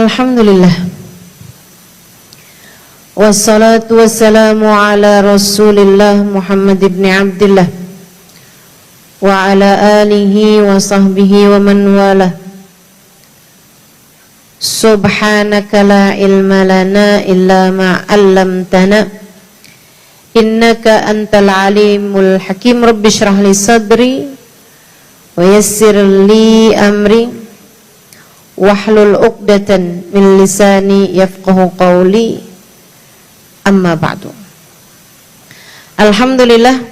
Alhamdulillah. Wassalatu wassalamu ala Rasulillah Muhammad ibn Abdillah wa ala alihi wa sahbihi wa man walah. Subhanaka la ilma lana illa ma 'allamtana innaka antal alimul hakim. Rabbi shrah li sadri wa yassir li amri wahlul 'uqdatan min lisani yafqahu qawli. Amma ba'du. Alhamdulillah,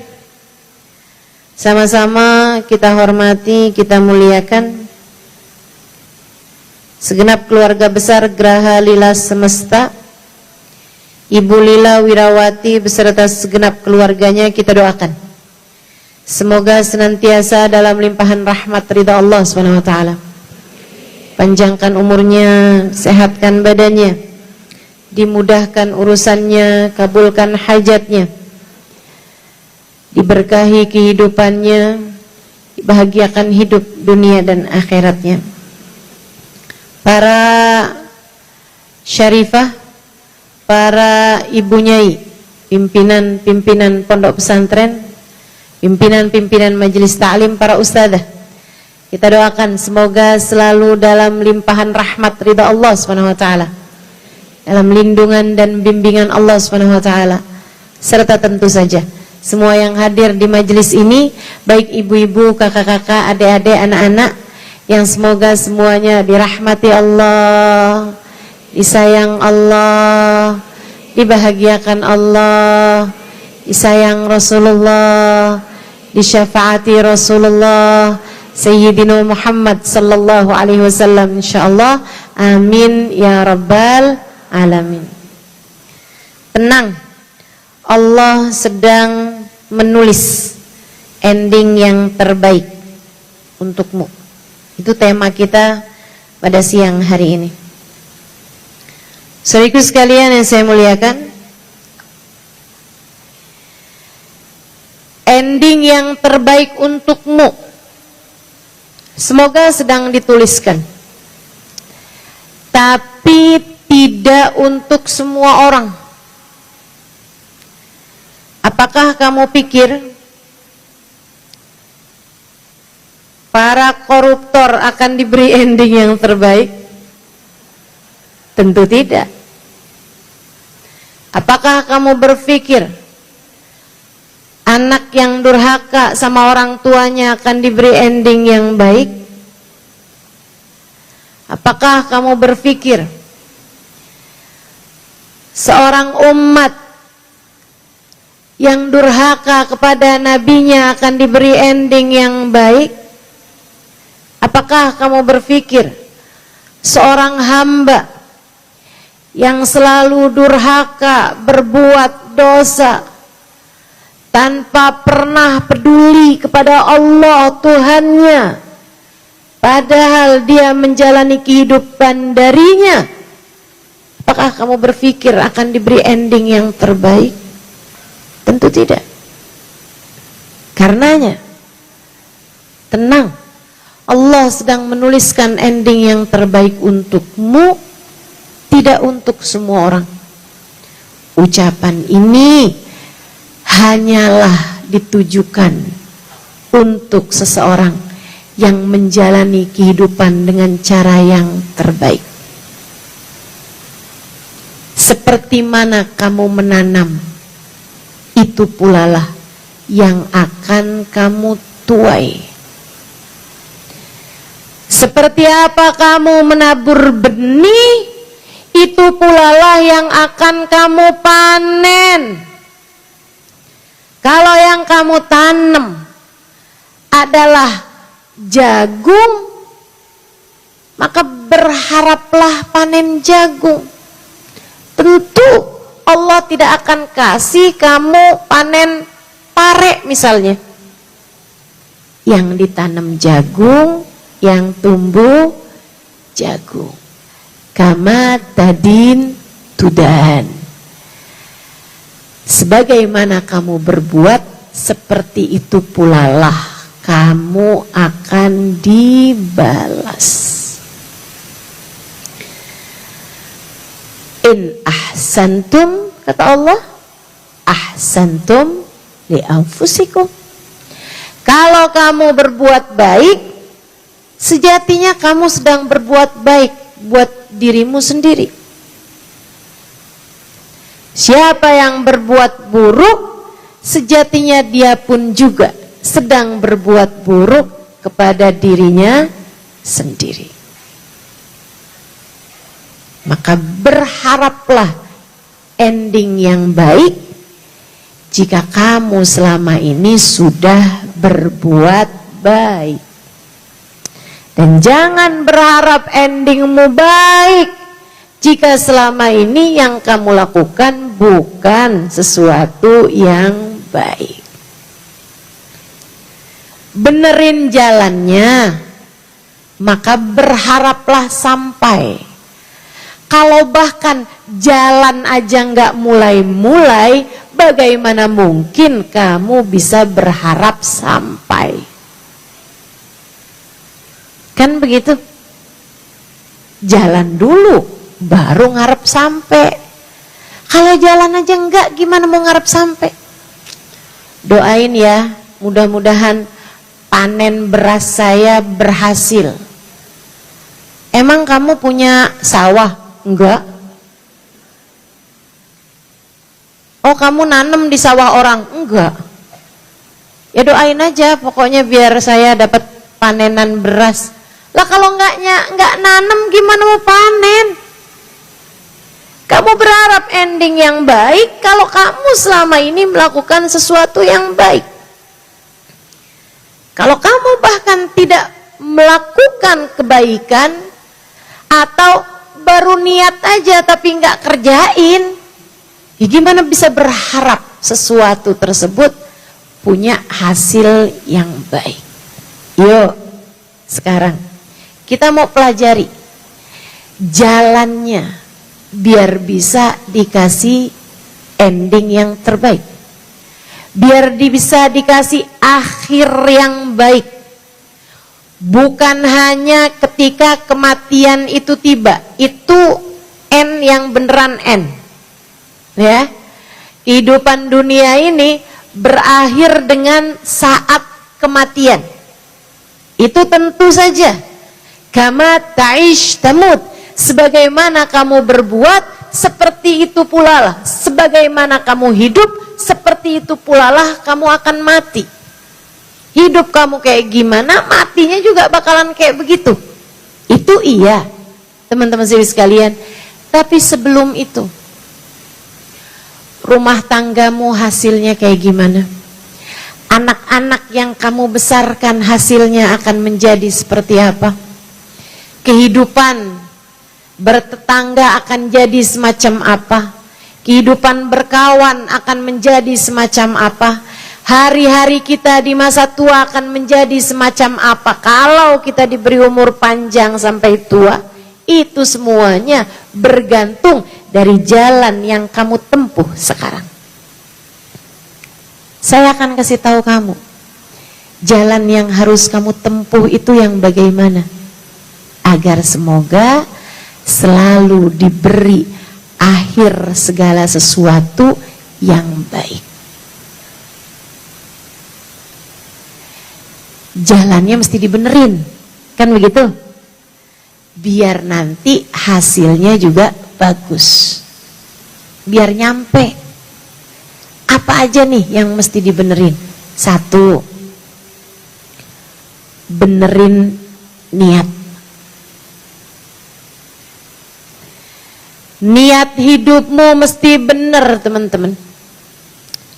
sama-sama kita hormati, kita muliakan segenap keluarga besar Graha Lila Semesta, Ibu Lila Wirawati beserta segenap keluarganya. Kita doakan semoga senantiasa dalam limpahan rahmat ridha Allah SWT. Panjangkan umurnya, sehatkan badannya, dimudahkan urusannya, kabulkan hajatnya, diberkahi kehidupannya, dibahagiakan hidup dunia dan akhiratnya. Para syarifah, para ibu nyai, pimpinan-pimpinan pondok pesantren, pimpinan-pimpinan majelis ta'lim, para ustadzah, kita doakan semoga selalu dalam limpahan rahmat ridha Allah SWT, dalam lindungan dan bimbingan Allah SWT, serta tentu saja semua yang hadir di majelis ini, baik ibu-ibu, kakak-kakak, adik-adik, anak-anak, yang semoga semuanya dirahmati Allah, disayang Allah, dibahagiakan Allah, disayang Rasulullah, disyafaati Rasulullah Sayyidina Muhammad sallallahu alaihi wasallam, insyaallah. Amin ya rabbal alamin. Tenang, Allah sedang menulis ending yang terbaik untukmu. Itu tema kita pada siang hari ini. Saudaraku sekalian yang saya muliakan, ending yang terbaik untukmu semoga sedang dituliskan, tapi tidak untuk semua orang. Apakah kamu pikir para koruptor akan diberi ending yang terbaik? Tentu tidak. Apakah kamu berpikir anak yang durhaka sama orang tuanya akan diberi ending yang baik? Apakah kamu berpikir seorang umat yang durhaka kepada nabinya akan diberi ending yang baik? Apakah kamu berpikir seorang hamba yang selalu durhaka, berbuat dosa, tanpa pernah peduli kepada Allah Tuhannya, padahal dia menjalani kehidupan darinya, apakah kamu berpikir akan diberi ending yang terbaik? Tentu tidak. Karenanya, tenang, Allah sedang menuliskan ending yang terbaik untukmu, tidak untuk semua orang. Ucapan ini hanyalah ditujukan untuk seseorang yang menjalani kehidupan dengan cara yang terbaik. Seperti mana kamu menanam, itu pula lah yang akan kamu tuai. Seperti apa kamu menabur benih, itu pula lah yang akan kamu panen. Kalau yang kamu tanam adalah jagung, maka berharaplah panen jagung. Tentu Allah tidak akan kasih kamu panen pare misalnya. Yang ditanam jagung, yang tumbuh jagung. Kama tadin tudan. Sebagaimana kamu berbuat, seperti itu pula lah kamu akan dibalas. In ahsantum, kata Allah, ahsantum li anfusikum. Kalau kamu berbuat baik, sejatinya kamu sedang berbuat baik buat dirimu sendiri. Siapa yang berbuat buruk, sejatinya dia pun juga sedang berbuat buruk kepada dirinya sendiri. Maka berharaplah ending yang baik jika kamu selama ini sudah berbuat baik. Dan jangan berharap endingmu baik jika selama ini yang kamu lakukan bukan sesuatu yang baik. Benerin jalannya, maka berharaplah sampai. Kalau bahkan jalan aja nggak mulai-mulai, bagaimana mungkin kamu bisa berharap sampai? Kan begitu? Jalan dulu, baru ngarep sampai. Kalau jalan aja enggak, gimana mau ngarep sampai? Doain ya, mudah-mudahan panen beras saya berhasil. Emang kamu punya sawah? Enggak. Oh, kamu nanem di sawah orang? Enggak. Ya doain aja, pokoknya biar saya dapat panenan beras. Lah kalau enggak nanem, gimana mau panen? Kamu berharap ending yang baik kalau kamu selama ini melakukan sesuatu yang baik. Kalau kamu bahkan tidak melakukan kebaikan atau baru niat aja tapi nggak kerjain, ya gimana bisa berharap sesuatu tersebut punya hasil yang baik? Yuk, sekarang kita mau pelajari jalannya biar bisa dikasih ending yang terbaik, biar bisa dikasih akhir yang baik. Bukan hanya ketika kematian itu tiba, itu N yang beneran N. Ya, kehidupan dunia ini berakhir dengan saat kematian. Itu tentu saja. Kama ta'ish tamut, sebagaimana kamu berbuat, seperti itu pula lah. Sebagaimana kamu hidup, seperti itu pula lah kamu akan mati. Hidup kamu kayak gimana, matinya juga bakalan kayak begitu. Itu iya, teman-teman sekalian. Tapi sebelum itu, rumah tanggamu hasilnya kayak gimana? Anak-anak yang kamu besarkan hasilnya akan menjadi seperti apa? Kehidupan bertetangga akan jadi semacam apa? Kehidupan berkawan akan menjadi semacam apa? Hari-hari kita di masa tua akan menjadi semacam apa? Kalau kita diberi umur panjang sampai tua, itu semuanya bergantung dari jalan yang kamu tempuh sekarang. Saya akan kasih tahu kamu, jalan yang harus kamu tempuh itu yang bagaimana, agar semoga selalu diberi akhir segala sesuatu yang baik. Jalannya mesti dibenerin, kan begitu? Biar nanti hasilnya juga bagus, biar nyampe. Apa aja nih yang mesti dibenerin? Satu, benerin niat. Niat hidupmu mesti bener, teman-teman.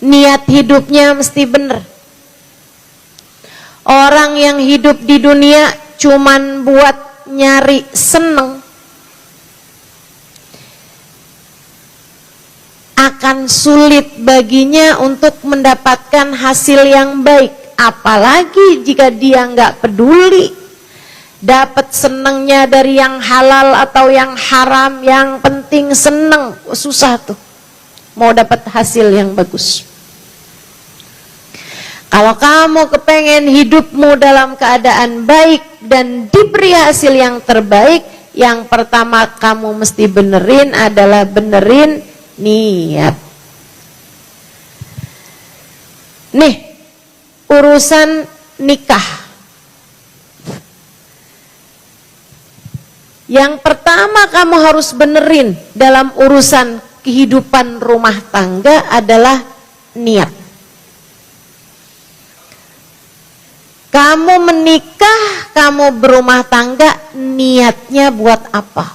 Niat hidupnya mesti bener. Orang yang hidup di dunia cuman buat nyari seneng, akan sulit baginya untuk mendapatkan hasil yang baik. Apalagi jika dia nggak peduli dapat senengnya dari yang halal atau yang haram, yang penting seneng. Susah tuh mau dapat hasil yang bagus. Kalau kamu kepengen hidupmu dalam keadaan baik dan diberi hasil yang terbaik, Yang pertama kamu mesti benerin adalah benerin niat. Nih, urusan nikah. Yang pertama kamu harus benerin dalam urusan kehidupan rumah tangga adalah niat. Kamu menikah, kamu berumah tangga, niatnya buat apa?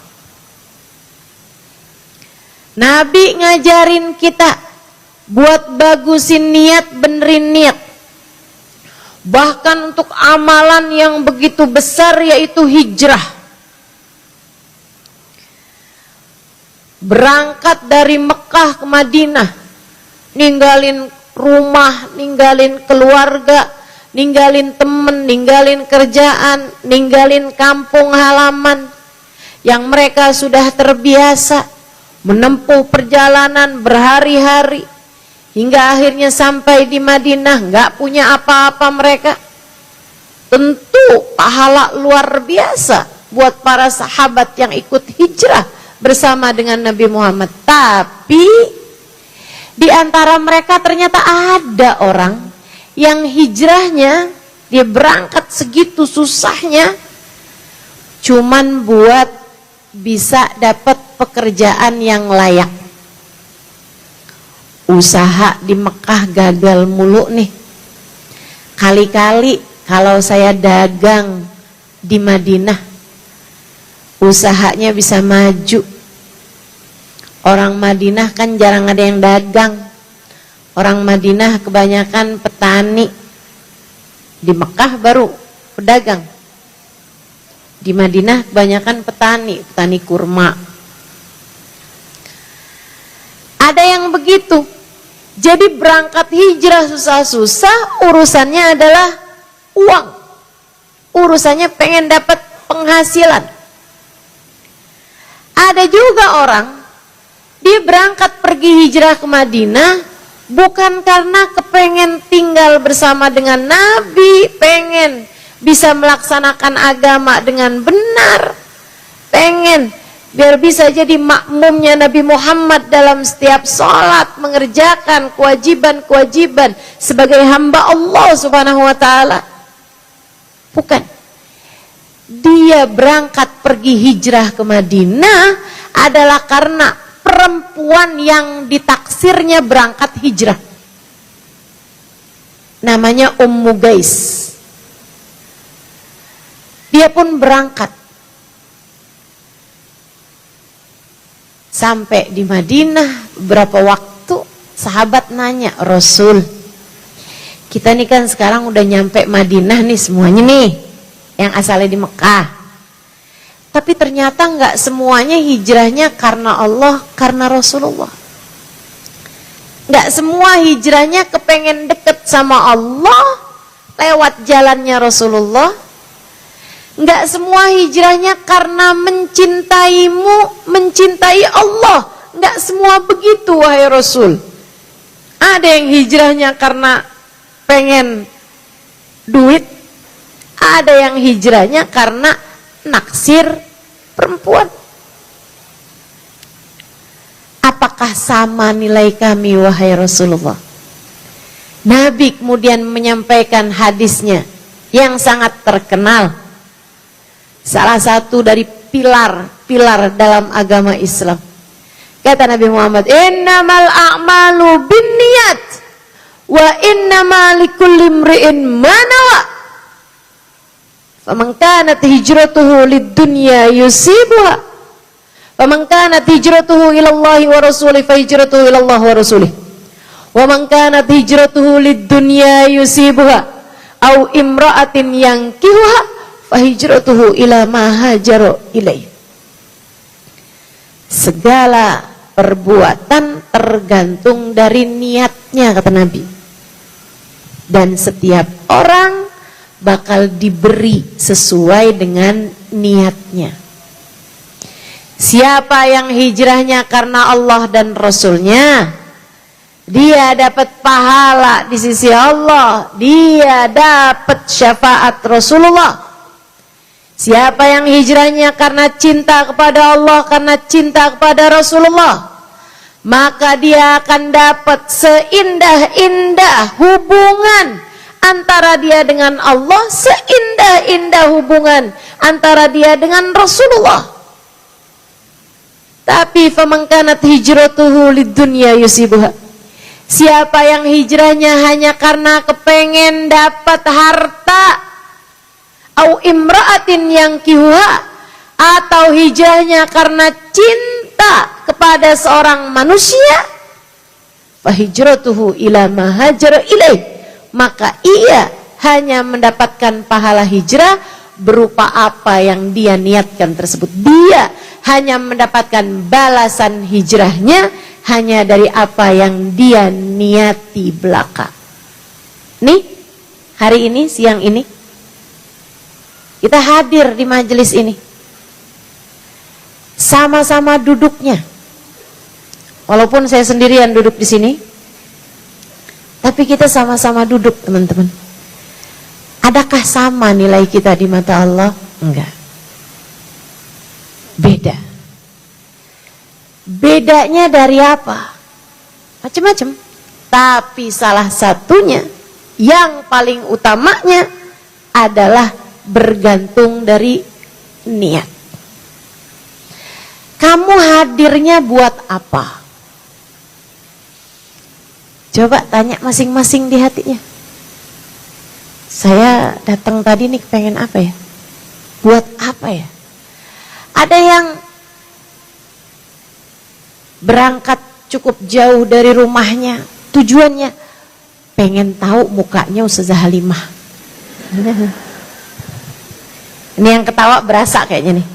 Nabi ngajarin kita buat bagusin niat, benerin niat. Bahkan untuk amalan yang begitu besar yaitu hijrah. Berangkat dari Mekah ke Madinah, ninggalin rumah, ninggalin keluarga, ninggalin temen, ninggalin kerjaan, ninggalin kampung halaman yang mereka sudah terbiasa menempuh perjalanan berhari-hari hingga akhirnya sampai di Madinah, nggak punya apa-apa mereka. Tentu pahala luar biasa buat para sahabat yang ikut hijrah bersama dengan Nabi Muhammad. Tapi di antara mereka ternyata ada orang yang hijrahnya, dia berangkat segitu susahnya cuman buat bisa dapat pekerjaan yang layak. Usaha di Mekah gagal mulu nih. Kali-kali kalau saya dagang di Madinah, usahanya bisa maju. Orang Madinah kan jarang ada yang dagang. Orang Madinah kebanyakan petani. Di Mekah baru pedagang. Di Madinah kebanyakan petani, petani kurma. Ada yang begitu. Jadi berangkat hijrah susah-susah, urusannya adalah uang. Urusannya pengen dapat penghasilan. Ada juga orang, dia berangkat pergi hijrah ke Madinah bukan karena kepengen tinggal bersama dengan Nabi, pengen bisa melaksanakan agama dengan benar, pengen biar bisa jadi makmumnya Nabi Muhammad dalam setiap sholat, mengerjakan kewajiban-kewajiban sebagai hamba Allah Subhanahu wa ta'ala. Bukan. Dia berangkat pergi hijrah ke Madinah adalah karena perempuan yang ditaksirnya berangkat hijrah. Namanya Ummu Gais. Dia pun berangkat. Sampai di Madinah beberapa waktu, sahabat nanya, Rasul, kita nih kan sekarang udah nyampe Madinah nih semuanya nih, yang asalnya di Mekah. Tapi ternyata nggak semuanya hijrahnya karena Allah, karena Rasulullah. Nggak semua hijrahnya kepengen deket sama Allah lewat jalannya Rasulullah. Nggak semua hijrahnya karena mencintaimu, mencintai Allah. Nggak semua begitu, wahai Rasul. Ada yang hijrahnya karena pengen duit. Ada yang hijrahnya karena naksir perempuan. Apakah sama nilai kami, wahai Rasulullah? Nabi kemudian menyampaikan hadisnya yang sangat terkenal. Salah satu dari pilar-pilar dalam agama Islam. Kata Nabi Muhammad, innamal a'malu binniyat wa innamal likulli imri'in ma nawa. Faman kanat hijratuhu lid-dunya yusibuha. Faman kanat hijratuhu ila Allah wa rasulih fa hijratuhu ila Allah wa rasulih. Wa man kanat hijratuhu lid-dunya yusibuha au imra'atin yankihuha fa hijratuhu ila ma hajara ilaih. Segala perbuatan tergantung dari niatnya, kata Nabi. Dan setiap orang bakal diberi sesuai dengan niatnya. Siapa yang hijrahnya karena Allah dan Rasulnya, dia dapat pahala di sisi Allah, dia dapat syafaat Rasulullah. Siapa yang hijrahnya karena cinta kepada Allah, karena cinta kepada Rasulullah, maka dia akan dapat seindah-indah hubungan antara dia dengan Allah, seindah-indah hubungan antara dia dengan Rasulullah. Tapi faman kanat hijratuhu lidunya yusibuha, siapa yang hijrahnya hanya karena kepengen dapat harta, au imra'atin yang kihuha, atau hijrahnya karena cinta kepada seorang manusia, fahijratuhu ila ma hajara ilaih, maka ia hanya mendapatkan pahala hijrah berupa apa yang dia niatkan tersebut. Dia hanya mendapatkan balasan hijrahnya hanya dari apa yang dia niati belaka. Nih, hari ini, siang ini kita hadir di majelis ini, sama-sama duduknya. Walaupun saya sendirian duduk di sini, tapi kita sama-sama duduk, teman-teman. Adakah sama nilai kita di mata Allah? Enggak. Beda. Bedanya dari apa? Macam-macam. Tapi salah satunya, yang paling utamanya adalah bergantung dari niat. Kamu hadirnya buat apa? Coba tanya masing-masing di hatinya. Saya datang tadi nih pengen apa ya? Buat apa ya? Ada yang berangkat cukup jauh dari rumahnya, tujuannya pengen tahu mukanya Ustazah Halimah. Ini yang ketawa berasa kayaknya nih.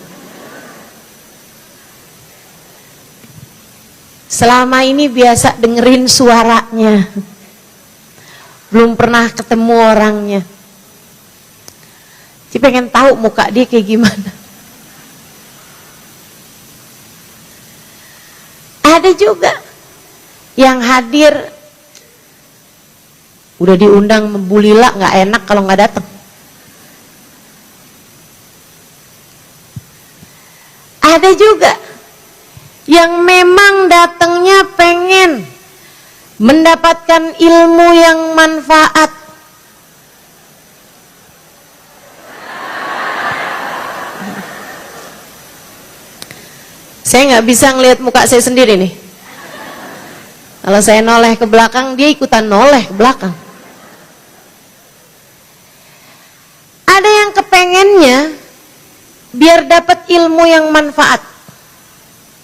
Selama ini biasa dengerin suaranya, belum pernah ketemu orangnya. Jadi pengen tahu muka dia kayak gimana. Ada juga yang hadir udah diundang membulila, nggak enak kalau nggak datang. Ada juga yang memang datangnya pengen mendapatkan ilmu yang manfaat. Saya nggak bisa ngelihat muka saya sendiri nih. Kalau saya noleh ke belakang, dia ikutan noleh ke belakang. Ada yang kepengennya biar dapat ilmu yang manfaat.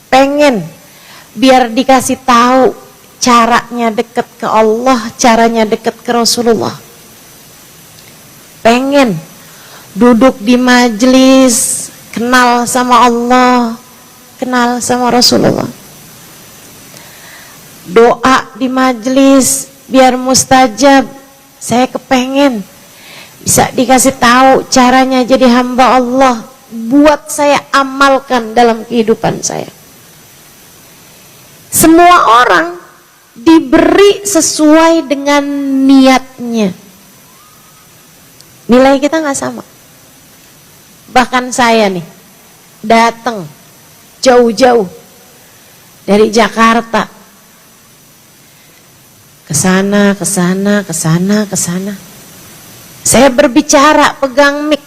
Pengen biar dikasih tahu caranya dekat ke Allah, caranya dekat ke Rasulullah. Pengen duduk di majelis, kenal sama Allah, kenal sama Rasulullah. Doa di majelis biar mustajab. Saya kepengen bisa dikasih tahu caranya jadi hamba Allah, buat saya amalkan dalam kehidupan saya. Semua orang diberi sesuai dengan niatnya. Nilai kita nggak sama. Bahkan saya nih datang jauh-jauh dari Jakarta ke sana, ke sana, ke sana, ke sana. Saya berbicara pegang mic.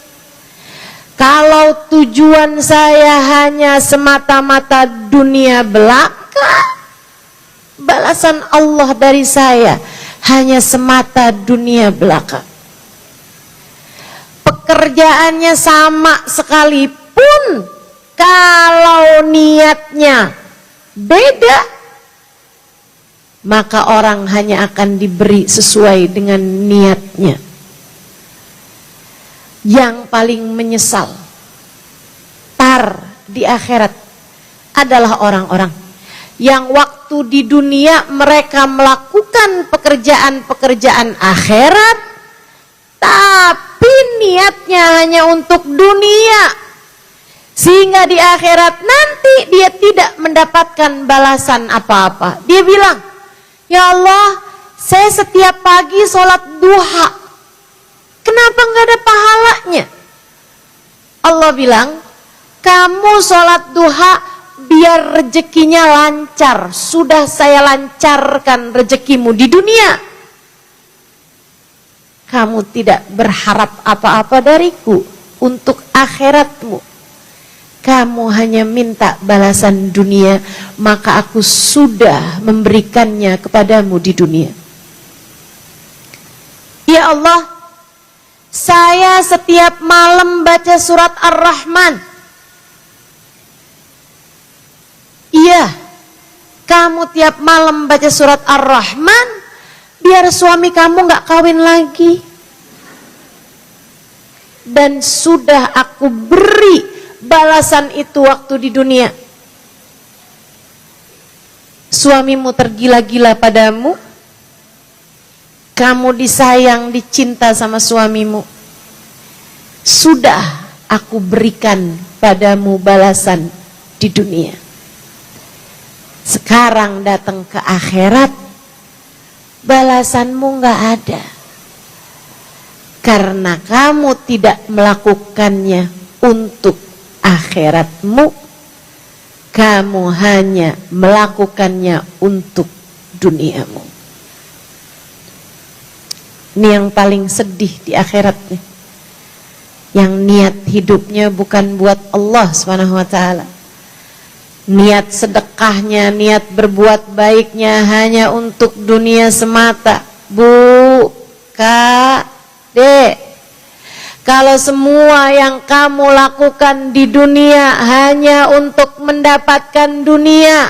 Kalau tujuan saya hanya semata-mata dunia belaka, balasan Allah dari saya hanya semata dunia belaka. Pekerjaannya sama sekalipun, kalau niatnya beda, maka orang hanya akan diberi sesuai dengan niatnya. Yang paling menyesal di akhirat adalah orang-orang yang waktu di dunia mereka melakukan pekerjaan-pekerjaan akhirat, tapi niatnya hanya untuk dunia, sehingga di akhirat nanti dia tidak mendapatkan balasan apa-apa. Dia bilang, ya Allah, saya setiap pagi sholat duha, kenapa nggak ada pahalanya? Allah bilang, kamu sholat duha biar rezekinya lancar. Sudah saya lancarkan rezekimu di dunia. Kamu tidak berharap apa-apa dariku untuk akhiratmu. Kamu hanya minta balasan dunia, maka aku sudah memberikannya kepadamu di dunia. Ya Allah, saya setiap malam baca surat Ar-Rahman. Iya, kamu tiap malam baca surat Ar-Rahman, biar suami kamu gak kawin lagi. Dan sudah aku beri balasan itu waktu di dunia. Suamimu tergila-gila padamu, kamu disayang, dicinta sama suamimu. Sudah aku berikan padamu balasan di dunia. Sekarang datang ke akhirat, balasanmu gak ada. Karena kamu tidak melakukannya untuk akhiratmu, kamu hanya melakukannya untuk duniamu. Ini yang paling sedih di akhirat nih. Yang niat hidupnya bukan buat Allah SWT. Niat sedekahnya, niat berbuat baiknya hanya untuk dunia semata. Bu, Kak, Dek, kalau semua yang kamu lakukan di dunia hanya untuk mendapatkan dunia,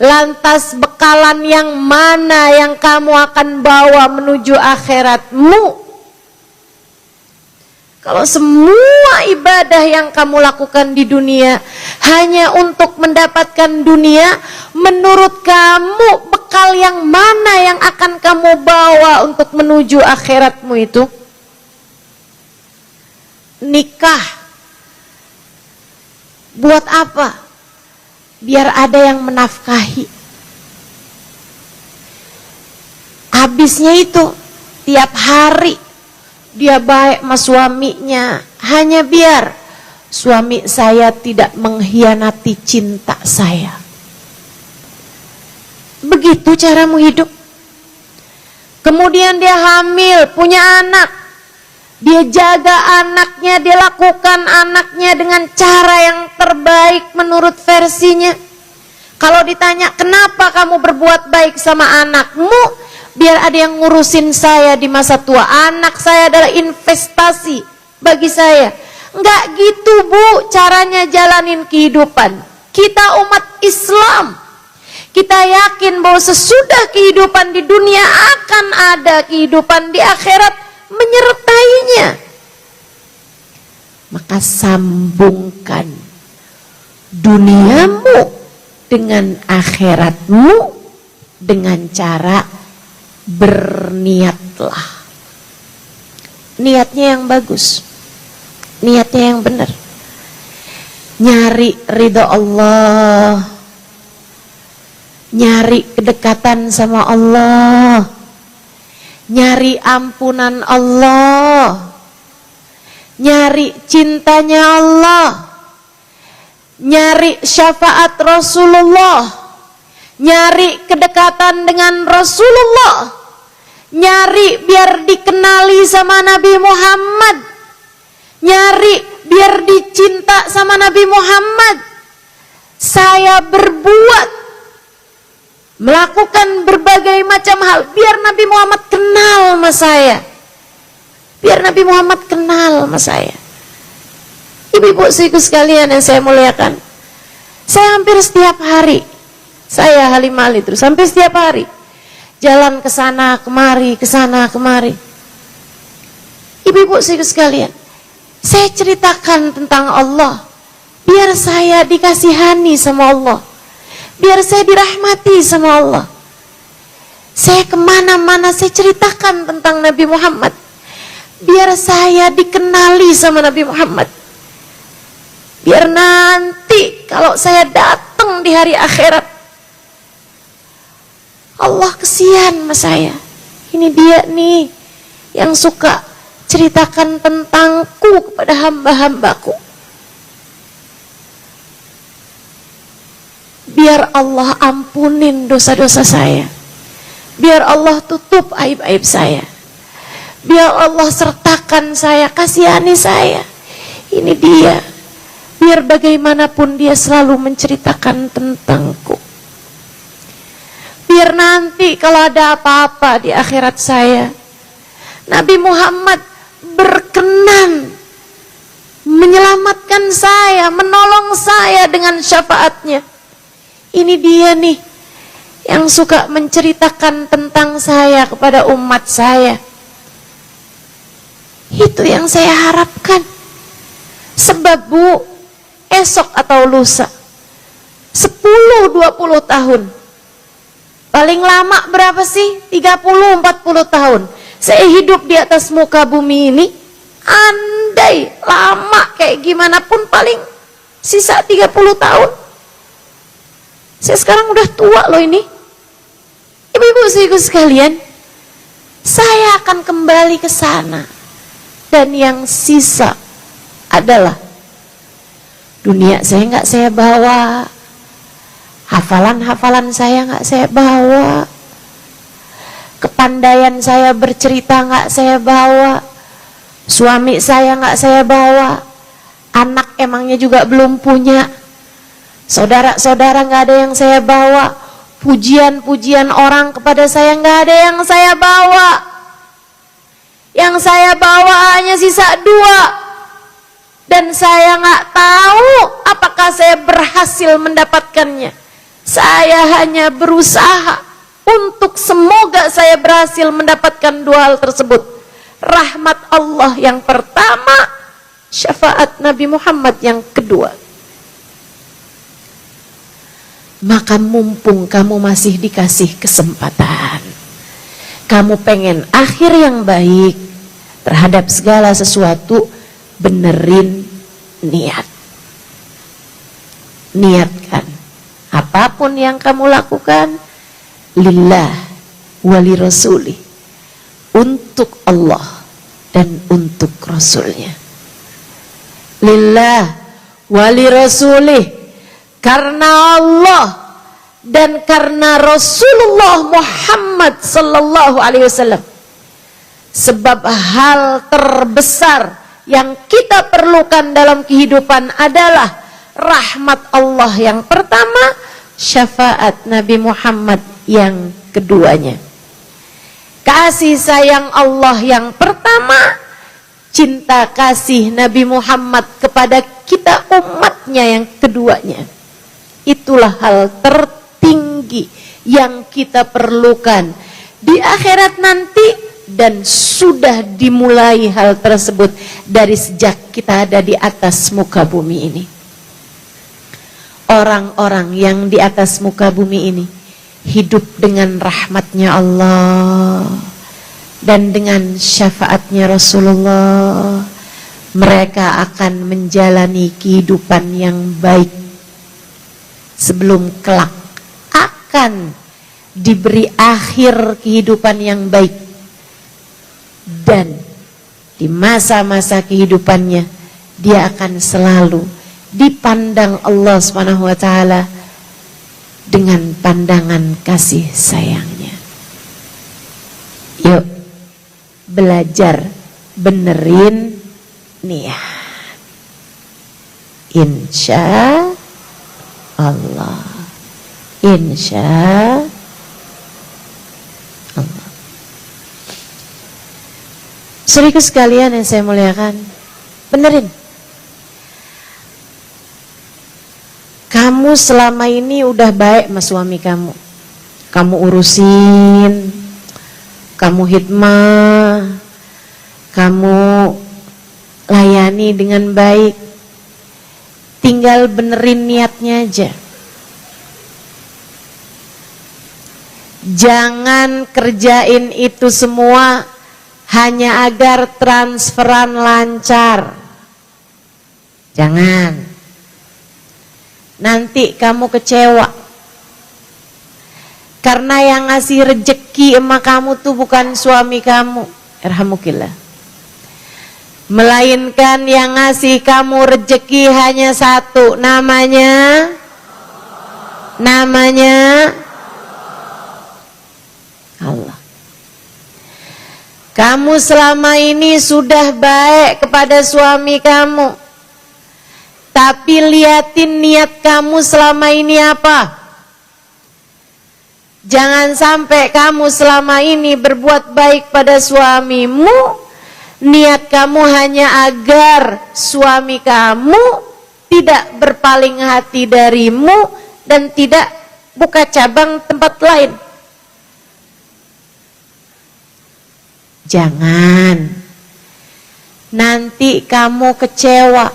lantas bekalan yang mana yang kamu akan bawa menuju akhiratmu? Kalau semua ibadah yang kamu lakukan di dunia hanya untuk mendapatkan dunia, menurut kamu bekal yang mana yang akan kamu bawa untuk menuju akhiratmu itu? Nikah. Buat apa? Biar ada yang menafkahi. Habisnya itu tiap hari dia baik sama suaminya hanya biar suami saya tidak mengkhianati cinta saya. Begitu caramu hidup. Kemudian dia hamil, punya anak. Dia jaga anaknya, dia lakukan anaknya dengan cara yang terbaik menurut versinya. Kalau ditanya, kenapa kamu berbuat baik sama anakmu? Biar ada yang ngurusin saya di masa tua. Anak saya adalah investasi bagi saya. Enggak gitu, Bu, caranya jalanin kehidupan. Kita umat Islam, kita yakin bahwa sesudah kehidupan di dunia akan ada kehidupan di akhirat menyertainya. Maka sambungkan duniamu dengan akhiratmu dengan cara berniatlah. Niatnya yang bagus, niatnya yang benar. Nyari ridho Allah, nyari kedekatan sama Allah, nyari ampunan Allah, nyari cintanya Allah, nyari syafaat Rasulullah, nyari kedekatan dengan Rasulullah, nyari biar dikenali sama Nabi Muhammad, nyari biar dicinta sama Nabi Muhammad. Saya berbuat, melakukan berbagai macam hal biar Nabi Muhammad kenal sama saya, biar Nabi Muhammad kenal sama saya. Ibu-ibu saudaraku sekalian yang saya muliakan, saya hampir setiap hari, saya Halimah Ali terus hampir setiap hari jalan ke sana kemari, ke sana kemari. Ibu-ibu saudaraku sekalian, saya ceritakan tentang Allah biar saya dikasihani sama Allah, biar saya dirahmati sama Allah. Saya kemana-mana saya ceritakan tentang Nabi Muhammad, biar saya dikenali sama Nabi Muhammad. Biar nanti kalau saya datang di hari akhirat, Allah kesian sama saya. Ini dia nih yang suka ceritakan tentangku kepada hamba-hambaku. biar Allah ampunin dosa-dosa saya. Biar Allah tutup aib-aib saya. Biar Allah sertakan saya, kasihani saya. Ini dia. Biar bagaimanapun dia selalu menceritakan tentangku. Biar nanti kalau ada apa-apa di akhirat saya, Nabi Muhammad berkenan menyelamatkan saya, menolong saya dengan syafaatnya. Ini dia nih yang suka menceritakan tentang saya kepada umat saya. Itu yang saya harapkan. Sebab Bu, esok atau lusa 10-20 tahun, paling lama berapa sih? 30-40 tahun saya hidup di atas muka bumi ini. Andai lama kayak gimana pun paling sisa 30 tahun. Saya sekarang udah tua loh ini. Ibu-ibu sekalian, saya akan kembali ke sana. Dan yang sisa adalah dunia saya nggak saya bawa, hafalan-hafalan saya nggak saya bawa, kepandaian saya bercerita nggak saya bawa, suami saya nggak saya bawa, anak emangnya juga belum punya, saudara-saudara nggak ada yang saya bawa, pujian-pujian orang kepada saya nggak ada yang saya bawa. Yang saya bawa hanya sisa 2. Dan saya nggak tahu apakah saya berhasil mendapatkannya. Saya hanya berusaha untuk semoga saya berhasil mendapatkan 2 hal tersebut. Rahmat Allah yang pertama, syafaat Nabi Muhammad yang kedua. Maka mumpung kamu masih dikasih kesempatan, kamu pengen akhir yang baik terhadap segala sesuatu, benerin niat. Niatkan apapun yang kamu lakukan lillah wali rasuli, untuk Allah dan untuk Rasulnya. Lillah wali rasulih, karena Allah dan karena Rasulullah Muhammad sallallahu alaihi wasallam. Sebab hal terbesar yang kita perlukan dalam kehidupan adalah rahmat Allah yang pertama, syafaat Nabi Muhammad yang keduanya. Kasih sayang Allah yang pertama, cinta kasih Nabi Muhammad kepada kita umatnya yang keduanya. Itulah hal tertinggi yang kita perlukan di akhirat nanti. Dan sudah dimulai hal tersebut dari sejak kita ada di atas muka bumi ini. Orang-orang yang di atas muka bumi ini hidup dengan rahmatnya Allah dan dengan syafaatnya Rasulullah. Mereka akan menjalani kehidupan yang baik sebelum kelak akan diberi akhir kehidupan yang baik. Dan di masa-masa kehidupannya dia akan selalu dipandang Allah Subhanahu wa taala dengan pandangan kasih sayangnya. Yuk belajar benerin niat. Insya Allah. Insya Allah. Saudaraku sekalian yang saya muliakan, benerin. Kamu selama ini udah baik sama suami kamu. Kamu urusin, kamu khidmah, kamu layani dengan baik. Tinggal benerin niatnya aja. Jangan kerjain itu semua hanya agar transferan lancar. Jangan. Nanti kamu kecewa. Karena yang ngasih rejeki emak kamu tuh bukan suami kamu. Irhamukillah. Melainkan yang ngasih kamu rejeki hanya satu, namanya Namanya Allah. Kamu selama ini sudah baik kepada suami kamu, tapi liatin niat kamu selama ini apa. Jangan sampai kamu selama ini berbuat baik pada suamimu, niat kamu hanya agar suami kamu tidak berpaling hati darimu dan tidak buka cabang tempat lain. Jangan. Nanti kamu kecewa.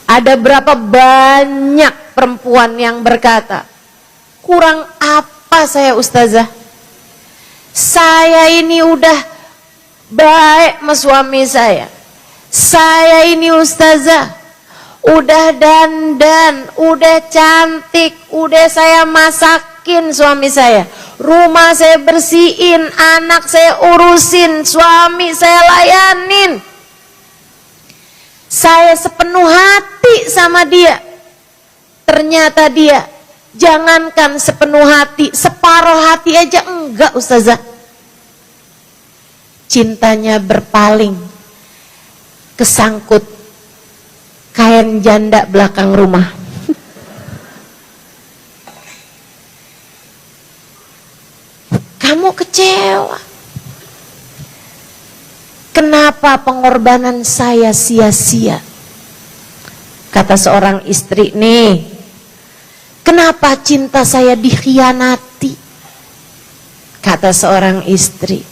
Ada berapa banyak perempuan yang berkata, kurang apa saya ustazah? Saya ini udah baik sama suami saya. Saya ini ustazah, udah dandan, udah cantik, udah saya masakin suami saya. Rumah saya bersihin, anak saya urusin, suami saya layanin. Saya sepenuh hati sama dia. Ternyata dia, jangankan sepenuh hati, separuh hati aja enggak ustazah. Cintanya berpaling, kesangkut kain janda belakang rumah. Kamu kecewa. Kenapa pengorbanan saya sia-sia? Kata seorang istri nih, kenapa cinta saya dikhianati? Kata seorang istri,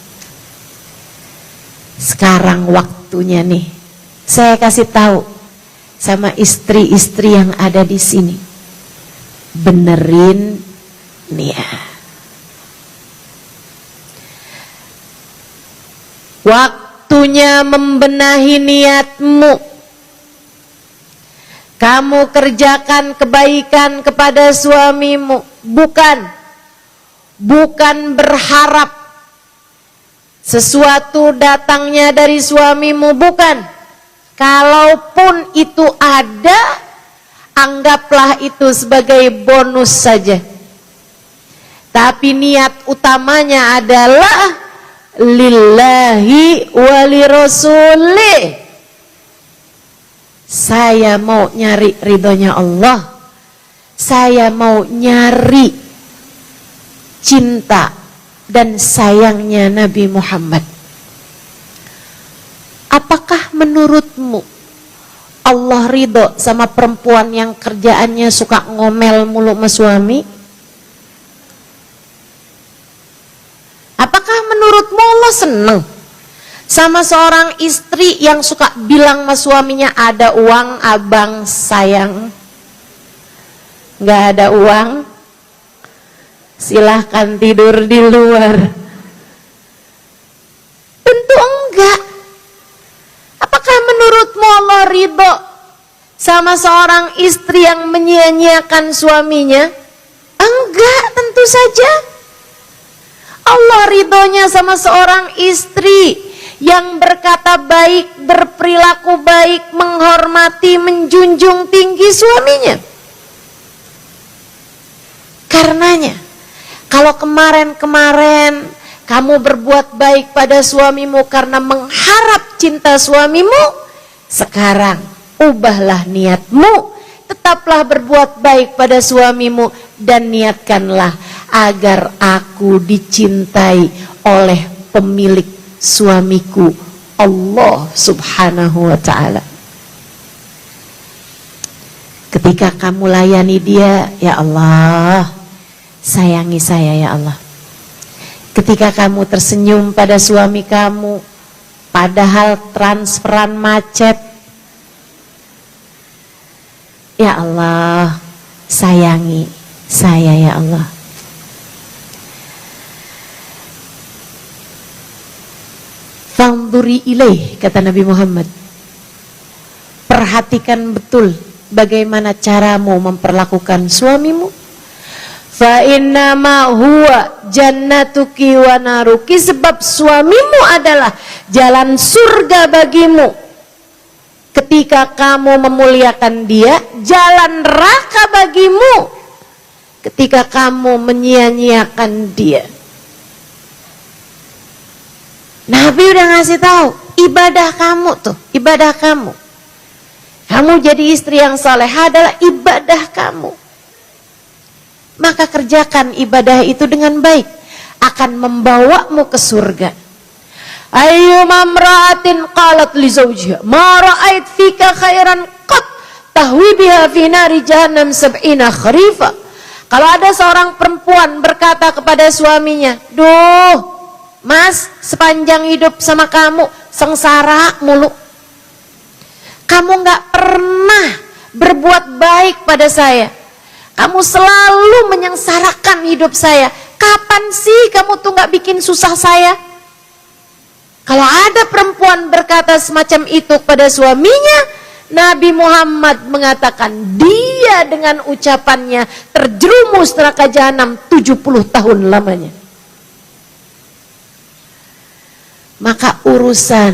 sekarang waktunya nih, saya kasih tahu sama istri-istri yang ada di sini, benerin niat. Waktunya membenahi niatmu. Kamu kerjakan kebaikan kepada suamimu, bukan berharap sesuatu datangnya dari suamimu, bukan. Kalaupun itu ada, anggaplah itu sebagai bonus saja. Tapi niat utamanya adalah lillahi wali rasulih. Saya mau nyari ridhonya Allah. Saya mau nyari cinta dan sayangnya Nabi Muhammad. Apakah menurutmu Allah ridho sama perempuan yang kerjaannya suka ngomel mulu sama suami? Apakah menurutmu Allah seneng sama seorang istri yang suka bilang sama suaminya, ada uang abang sayang, nggak ada uang silahkan tidur di luar? Tentu enggak. Apakah menurutmu Allah ridho sama seorang istri yang menyia-nyiakan suaminya? Enggak, tentu saja. Allah ridhonya sama seorang istri yang berkata baik, berperilaku baik, menghormati, menjunjung tinggi suaminya. Karenanya, kalau kemarin-kemarin kamu berbuat baik pada suamimu karena mengharap cinta suamimu, sekarang ubahlah niatmu, tetaplah berbuat baik pada suamimu dan niatkanlah agar aku dicintai oleh pemilik suamiku, Allah subhanahu wa ta'ala. Ketika kamu layani dia, ya Allah, sayangi saya ya Allah. Ketika kamu tersenyum pada suami kamu, padahal transferan macet, ya Allah, sayangi saya ya Allah. Fanduri ilaih, kata Nabi Muhammad, perhatikan betul bagaimana caramu memperlakukan suamimu. Fa innama huwa jannatuki wa naruki, sebab suamimu adalah jalan surga bagimu. Ketika kamu memuliakan dia, jalan neraka bagimu. ketika kamu menyia-nyiakan dia. Nabi udah ngasih tahu, ibadah kamu tuh, ibadah kamu. Kamu jadi istri yang salehah adalah ibadah kamu. Maka kerjakan ibadah itu dengan baik, akan membawamu ke surga. Ayyuma imra'atin qalat li zawjiha ma ra'ait fika khairan qat tahwi biha fi nari jahannam sab'ina kharifa. Kalau ada seorang perempuan berkata kepada suaminya, "Duh, Mas, sepanjang hidup sama kamu sengsara mulu. Kamu gak pernah berbuat baik pada saya. Kamu selalu menyengsarakan hidup saya. Kapan sih kamu tuh gak bikin susah saya?" Kalau ada perempuan berkata semacam itu pada suaminya, Nabi Muhammad mengatakan dia dengan ucapannya terjerumus neraka jahanam 70 tahun lamanya. Maka urusan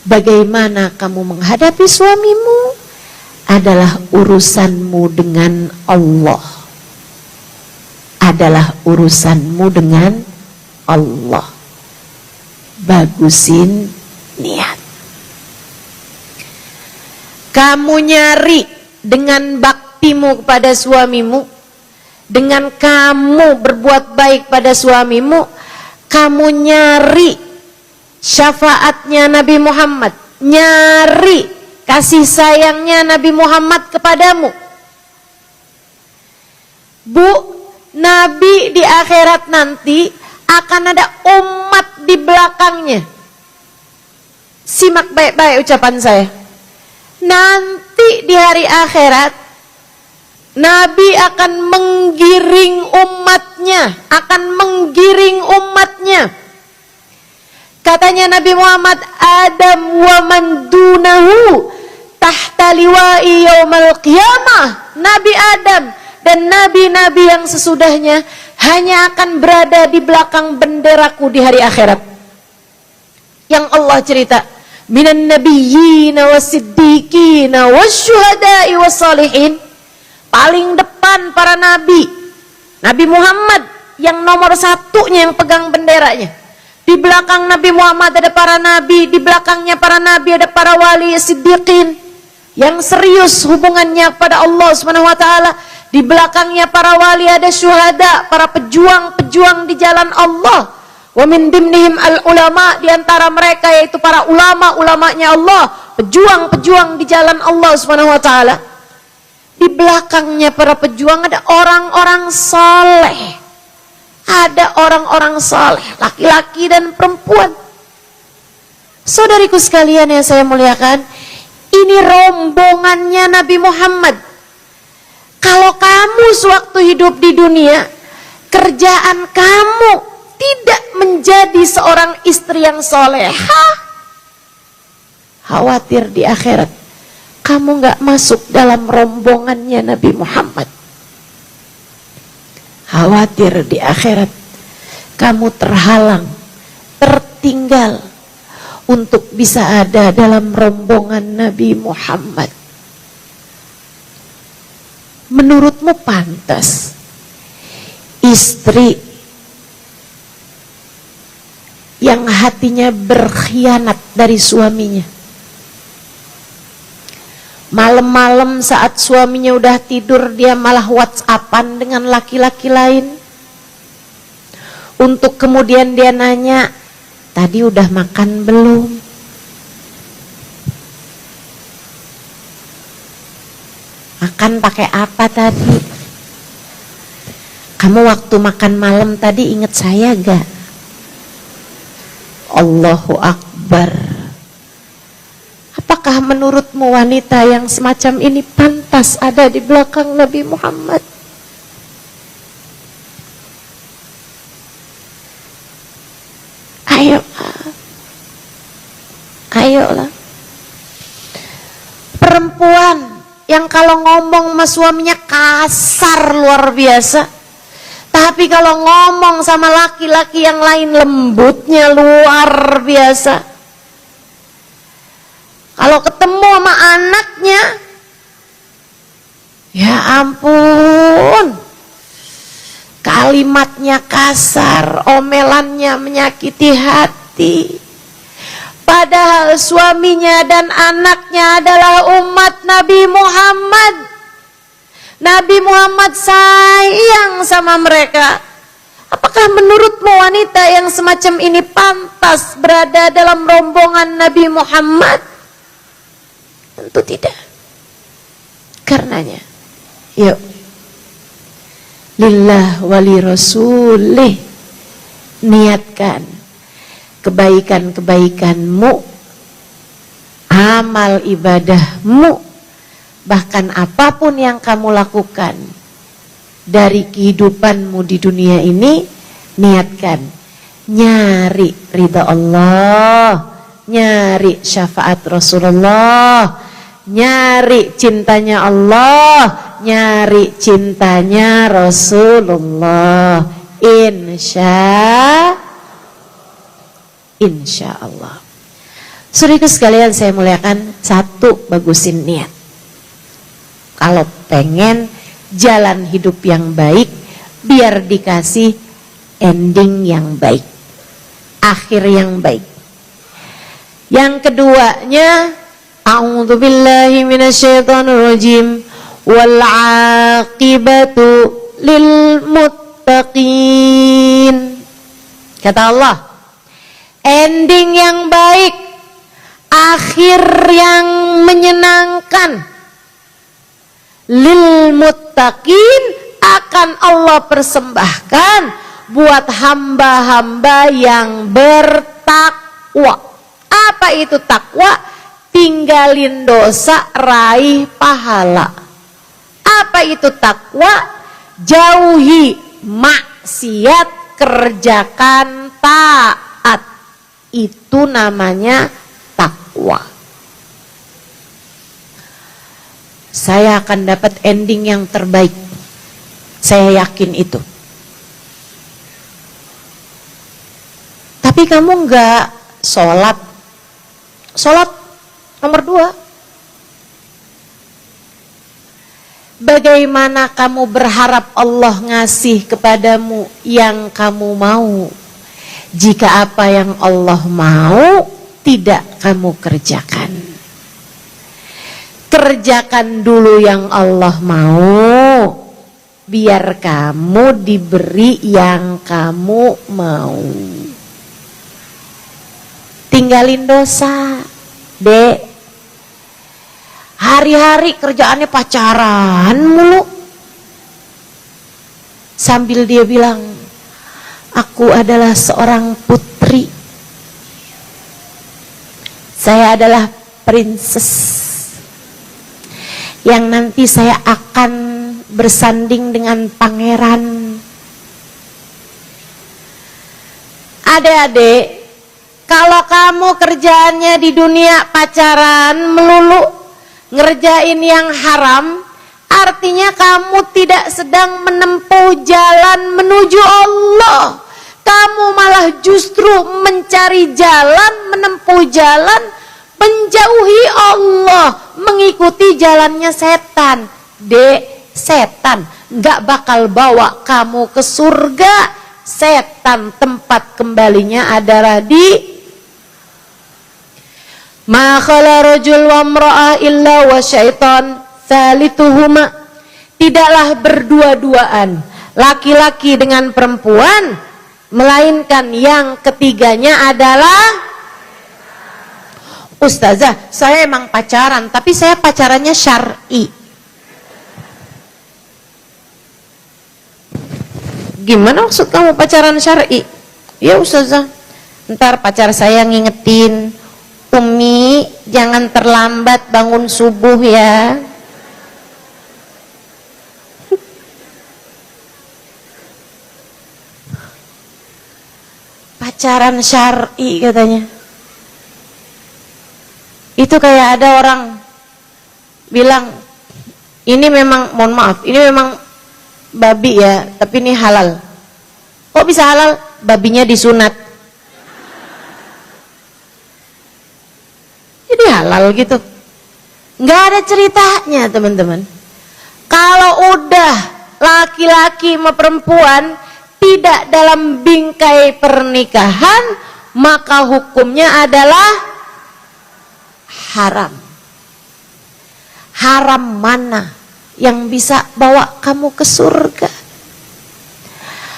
bagaimana kamu menghadapi suamimu adalah urusanmu dengan Allah. Adalah urusanmu dengan Allah. Bagusin niat. Kamu nyari dengan baktimu kepada suamimu, dengan kamu berbuat baik pada suamimu, kamu nyari syafaatnya Nabi Muhammad, nyari kasih sayangnya Nabi Muhammad kepadamu. Bu, Nabi di akhirat nanti akan ada umat di belakangnya. Simak baik-baik ucapan saya. Nanti di hari akhirat Nabi akan menggiring umatnya, Katanya Nabi Muhammad, Adam wa man dunahu tahta liwa'i yaumal qiyamah. Nabi Adam dan nabi-nabi yang sesudahnya hanya akan berada di belakang benderaku di hari akhirat. Yang Allah cerita, minan nabiyyina wasiddiqina wasyuhada'i wassalihin. Paling depan para nabi, Nabi Muhammad yang nomor satunya yang pegang benderanya. Di belakang Nabi Muhammad ada para nabi, di belakangnya para nabi ada para wali siddiqin yang serius hubungannya pada Allah Subhanahu wa taala. Di belakangnya para wali ada syuhada, para pejuang-pejuang di jalan Allah. Wa min dimnihim al-ulama, di antara mereka yaitu para ulama-ulamanya Allah, pejuang-pejuang di jalan Allah Subhanahu wa taala. Di belakangnya para pejuang ada orang-orang saleh. Ada orang-orang saleh, laki-laki dan perempuan. Saudariku sekalian yang saya muliakan, ini rombongannya Nabi Muhammad. Kalau kamu sewaktu hidup di dunia, kerjaan kamu tidak menjadi seorang istri yang solehah, khawatir di akhirat kamu gak masuk dalam rombongannya Nabi Muhammad. Khawatir di akhirat kamu terhalang, tertinggal untuk bisa ada dalam rombongan Nabi Muhammad. Menurutmu pantas istri yang hatinya berkhianat dari suaminya, malam-malam saat suaminya udah tidur dia malah WhatsAppan dengan laki-laki lain, untuk kemudian dia nanya, tadi udah makan belum? Makan pakai apa tadi? Kamu waktu makan malam tadi ingat saya gak? Allahu Akbar. Apakah menurutmu wanita yang semacam ini pantas ada di belakang Nabi Muhammad? Ayolah. Perempuan yang kalau ngomong sama suaminya kasar luar biasa, tapi kalau ngomong sama laki-laki yang lain lembutnya luar biasa. Kalau ketemu sama anaknya, ya ampun, kalimatnya kasar, omelannya menyakiti hati. Padahal suaminya dan anaknya adalah umat Nabi Muhammad. Nabi Muhammad sayang sama mereka. Apakah menurutmu wanita yang semacam ini pantas berada dalam rombongan Nabi Muhammad? Tentu tidak. Karenanya, yuk, lillah wali rasulih, niatkan kebaikan-kebaikanmu, amal ibadahmu, bahkan apapun yang kamu lakukan dari kehidupanmu di dunia ini, niatkan nyari ridha Allah, nyari syafaat Rasulullah, nyari cintanya Allah, nyari cintanya Rasulullah. Insya Allah. Saudaraku sekalian saya muliakan, satu, bagusin niat. Kalau pengen jalan hidup yang baik, biar dikasih ending yang baik, akhir yang baik. Yang keduanya, a'udzubillahi minasyaitonirrajim, wal 'aqibatu lil muttaqin. Kata Allah, ending yang baik, akhir yang menyenangkan, lil muttaqin, akan Allah persembahkan buat hamba-hamba yang bertakwa. Apa itu takwa? Tinggalin dosa, raih pahala. Apa itu takwa? Jauhi maksiat, kerjakan taat. Itu namanya takwa. Saya akan dapat ending yang terbaik. Saya yakin itu. Tapi kamu enggak sholat. Sholat nomor 2. Bagaimana kamu berharap Allah ngasih kepadamu yang kamu mau, jika apa yang Allah mau tidak kamu kerjakan? Kerjakan dulu yang Allah mau, biar kamu diberi yang kamu mau. Tinggalin dosa, Dek. Hari-hari kerjaannya pacaran mulu. Sambil dia bilang, aku adalah seorang putri, saya adalah princess, yang nanti saya akan bersanding dengan pangeran. Adik-adik, kalau kamu kerjaannya di dunia pacaran melulu, ngerjain yang haram, artinya kamu tidak sedang menempuh jalan menuju Allah. Kamu malah justru mencari jalan, menempuh jalan menjauhi Allah, mengikuti jalannya setan. Dek, setan gak bakal bawa kamu ke surga. Setan tempat kembalinya adalah di ma khala rajul wa imra'ah illa wa syaitan tsalituhuma. Tidaklah berdua-duaan laki-laki dengan perempuan, melainkan yang ketiganya adalah Ustazah, saya emang pacaran, tapi saya pacarannya syar'i. Gimana maksud kamu pacaran syar'i? Ya Ustazah, ntar pacar saya ngingetin, Umi jangan terlambat bangun subuh ya. Pacaran syar'i katanya. Itu kayak ada orang bilang, ini memang, mohon maaf, ini memang babi ya, tapi ini halal. Kok bisa halal? Babinya disunat. Jadi halal gitu. Nggak ada ceritanya teman-teman. Kalau udah laki-laki sama perempuan tidak dalam bingkai pernikahan, maka hukumnya adalah haram. Haram mana yang bisa bawa kamu ke surga?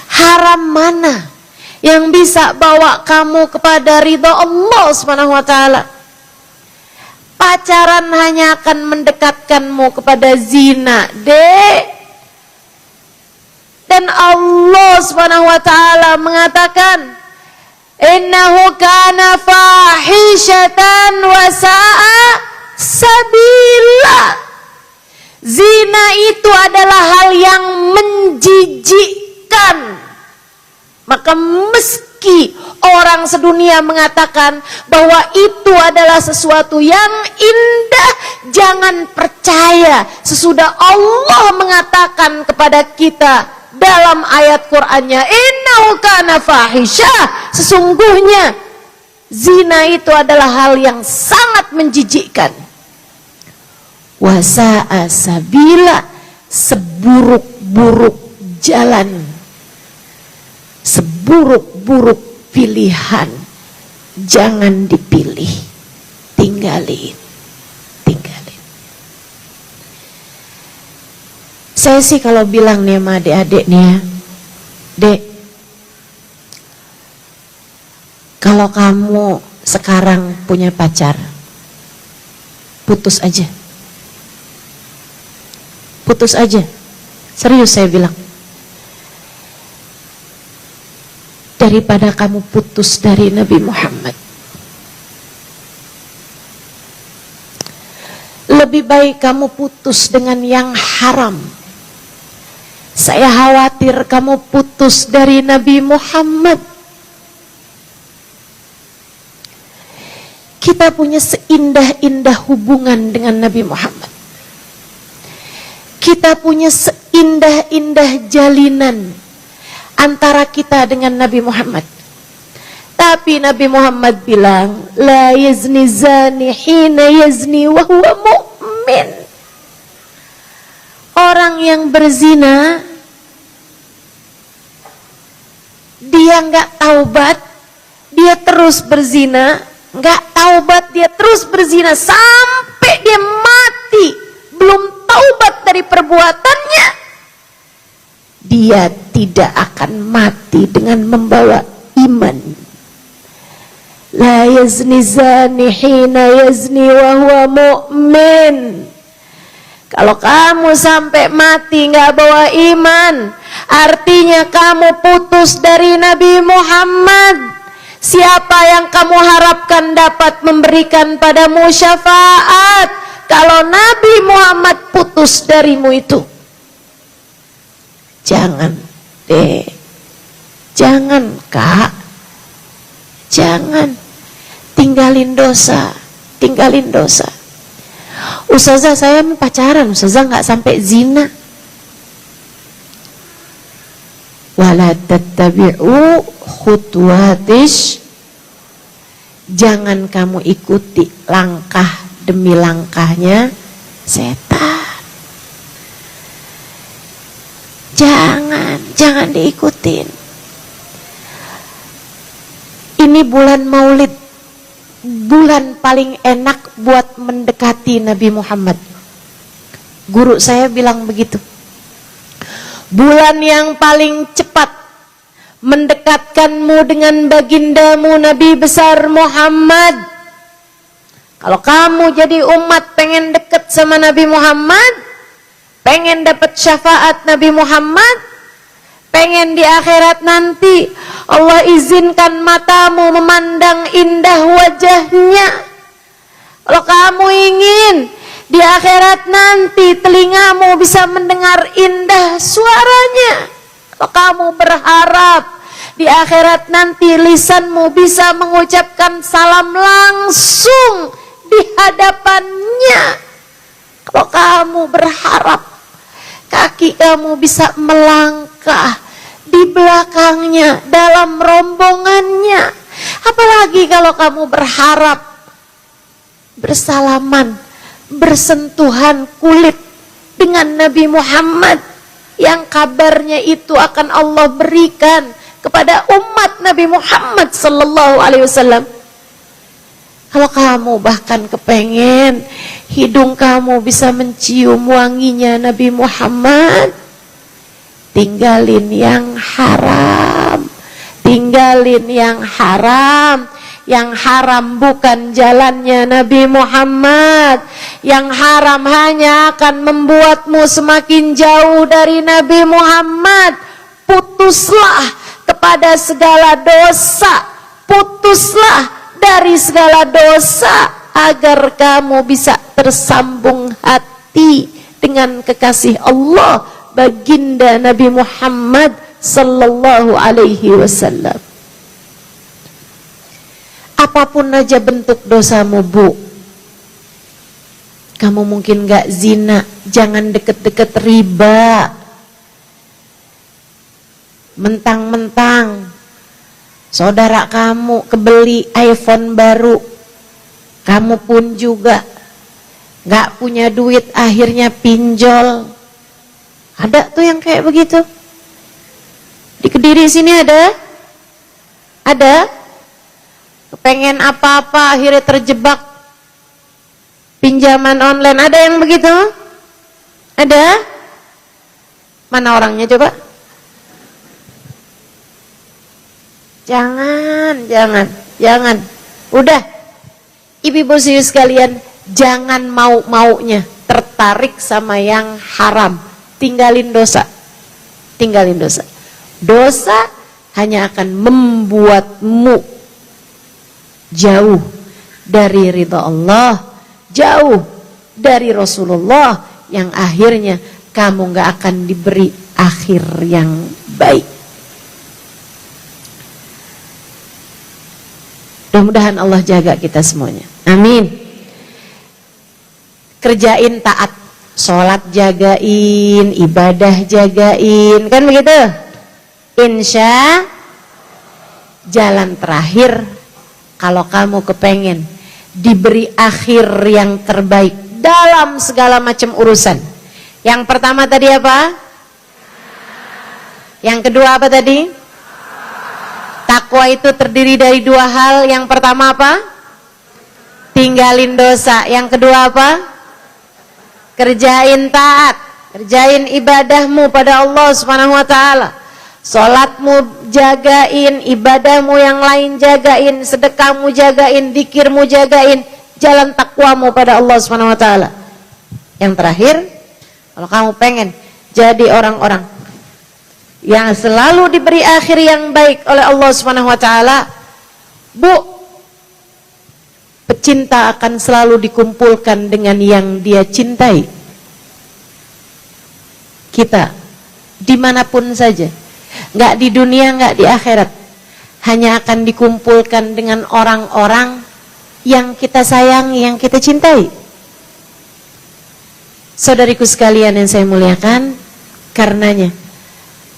Haram mana yang bisa bawa kamu kepada ridha Allah Subhanahu wa taala? Pacaran hanya akan mendekatkanmu kepada zina, Dek. Dan Allah Subhanahu wa taala mengatakan, innahu kana fahishatan wa sa'a sabila. Zina itu adalah hal yang menjijikkan. Maka meski orang sedunia mengatakan bahwa itu adalah sesuatu yang indah, jangan percaya sesudah Allah mengatakan kepada kita dalam ayat Qur'annya, innahu kana fahisyah, sesungguhnya zina itu adalah hal yang sangat menjijikkan. Wa sa'a sabila, seburuk-buruk jalan, seburuk-buruk pilihan, jangan dipilih, tinggalin. Saya sih kalau bilang nih sama adik-adik nih ya, Dek, kalau kamu sekarang punya pacar, putus aja. Putus aja. Serius saya bilang. Daripada kamu putus dari Nabi Muhammad. Lebih baik kamu putus dengan yang haram. Saya khawatir kamu putus dari Nabi Muhammad. Kita punya seindah-indah hubungan dengan Nabi Muhammad. Kita punya seindah-indah jalinan antara kita dengan Nabi Muhammad. Tapi Nabi Muhammad bilang, la yazni zani hina yazni wa huwa mu'min. Orang yang berzina, dia nggak taubat, dia terus berzina, nggak taubat, dia terus berzina sampai dia mati, belum taubat dari perbuatannya, dia tidak akan mati dengan membawa iman. La yazni zani hina yazni wa huwa mu'min. Kalau kamu sampai mati nggak bawa iman, artinya kamu putus dari Nabi Muhammad. Siapa yang kamu harapkan dapat memberikan padamu syafaat kalau Nabi Muhammad putus darimu itu? Jangan, Dek. Jangan, Kak. Jangan. Tinggalin dosa. Tinggalin dosa. Ustazah, saya mau pacaran, Ustazah nggak sampai zina. Wala tattabi'u khutuwatish, jangan kamu ikuti langkah demi langkahnya setan. Jangan diikutin. Ini bulan Maulid, bulan paling enak buat mendekati Nabi Muhammad. Guru saya bilang begitu. Bulan yang paling cepat mendekatkanmu dengan bagindamu Nabi besar Muhammad. Kalau kamu jadi umat pengen dekat sama Nabi Muhammad, pengen dapat syafaat Nabi Muhammad, pengen di akhirat nanti Allah izinkan matamu memandang indah wajahnya. Kalau kamu ingin di akhirat nanti telingamu bisa mendengar indah suaranya. Kalau kamu berharap di akhirat nanti lisanmu bisa mengucapkan salam langsung di hadapannya. Kalau kamu berharap kaki kamu bisa melangkah di belakangnya dalam rombongannya. Apalagi kalau kamu berharap bersalaman, bersentuhan kulit dengan Nabi Muhammad. yang kabarnya itu akan Allah berikan kepada umat Nabi Muhammad sallallahu alaihi wasallam. Kalau kamu bahkan kepengen hidung kamu bisa mencium wanginya Nabi Muhammad, tinggalin yang haram. Tinggalin yang haram. Yang haram bukan jalannya Nabi Muhammad. Yang haram hanya akan membuatmu semakin jauh dari Nabi Muhammad. Putuslah kepada segala dosa. Putuslah dari segala dosa agar kamu bisa tersambung hati dengan kekasih Allah, baginda Nabi Muhammad sallallahu alaihi wasallam. Apapun aja bentuk dosamu, Bu. Kamu mungkin gak zina, jangan deket-deket riba. Mentang-mentang saudara kamu kebeli iPhone baru, kamu pun juga gak punya duit, akhirnya pinjol. Ada tuh yang kayak begitu. Di Kediri sini ada? Ada? Kepengen apa-apa akhirnya terjebak pinjaman online. Ada yang begitu? Ada? Mana orangnya coba? Jangan. Udah, ibu-ibu serius sekalian, jangan mau-maunya tertarik sama yang haram. Tinggalin dosa. Dosa hanya akan membuatmu jauh dari ridha Allah, jauh dari Rasulullah, yang akhirnya kamu gak akan diberi akhir yang baik. Mudah-mudahan Allah jaga kita semuanya. Amin. Kerjain taat, sholat jagain, ibadah jagain, kan begitu? Insya jalan terakhir kalau kamu kepengen diberi akhir yang terbaik dalam segala macam urusan. Yang pertama tadi apa? Yang kedua apa tadi? Takwa itu terdiri dari dua hal. Yang pertama apa? Tinggalin dosa. Yang kedua apa? Kerjain taat, kerjain ibadahmu pada Allah Subhanahu wa taala. Salatmu jagain, ibadahmu yang lain jagain, sedekahmu jagain, zikirmu jagain, jalan takwamu pada Allah Subhanahu wa taala. Yang terakhir, kalau kamu pengen jadi orang-orang yang selalu diberi akhir yang baik oleh Allah Subhanahu wa taala, Bu, pecinta akan selalu dikumpulkan dengan yang dia cintai. Kita dimanapun saja, nggak di dunia, nggak di akhirat, hanya akan dikumpulkan dengan orang-orang yang kita sayangi, yang kita cintai. Saudariku sekalian yang saya muliakan, karenanya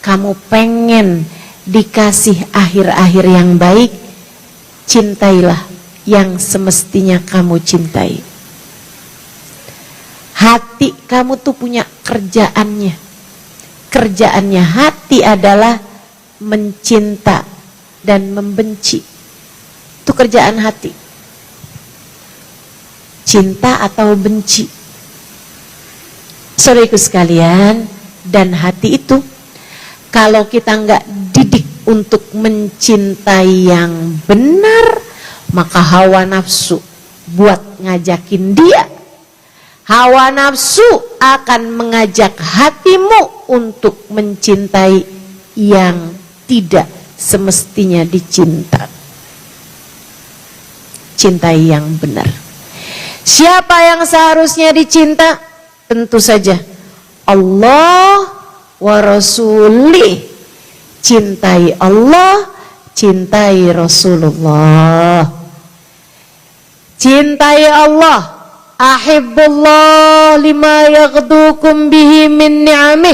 kamu pengen dikasih akhir-akhir yang baik, cintailah yang semestinya kamu cintai. Hati kamu tuh punya kerjaannya. Kerjaannya hati adalah mencinta dan membenci. Itu kerjaan hati. Cinta atau benci. Saudaraku sekalian, dan hati itu kalau kita nggak didik untuk mencintai yang benar, maka hawa nafsu buat ngajakin dia. Hawa nafsu akan mengajak hatimu untuk mencintai yang tidak semestinya dicinta. Cintai yang benar. Siapa yang seharusnya dicinta? Tentu saja Allah wa Rasulih. Cintai Allah, cintai Rasulullah. Cintai Allah. Ahibbullah lima yaghdukum bihi min ni'amih.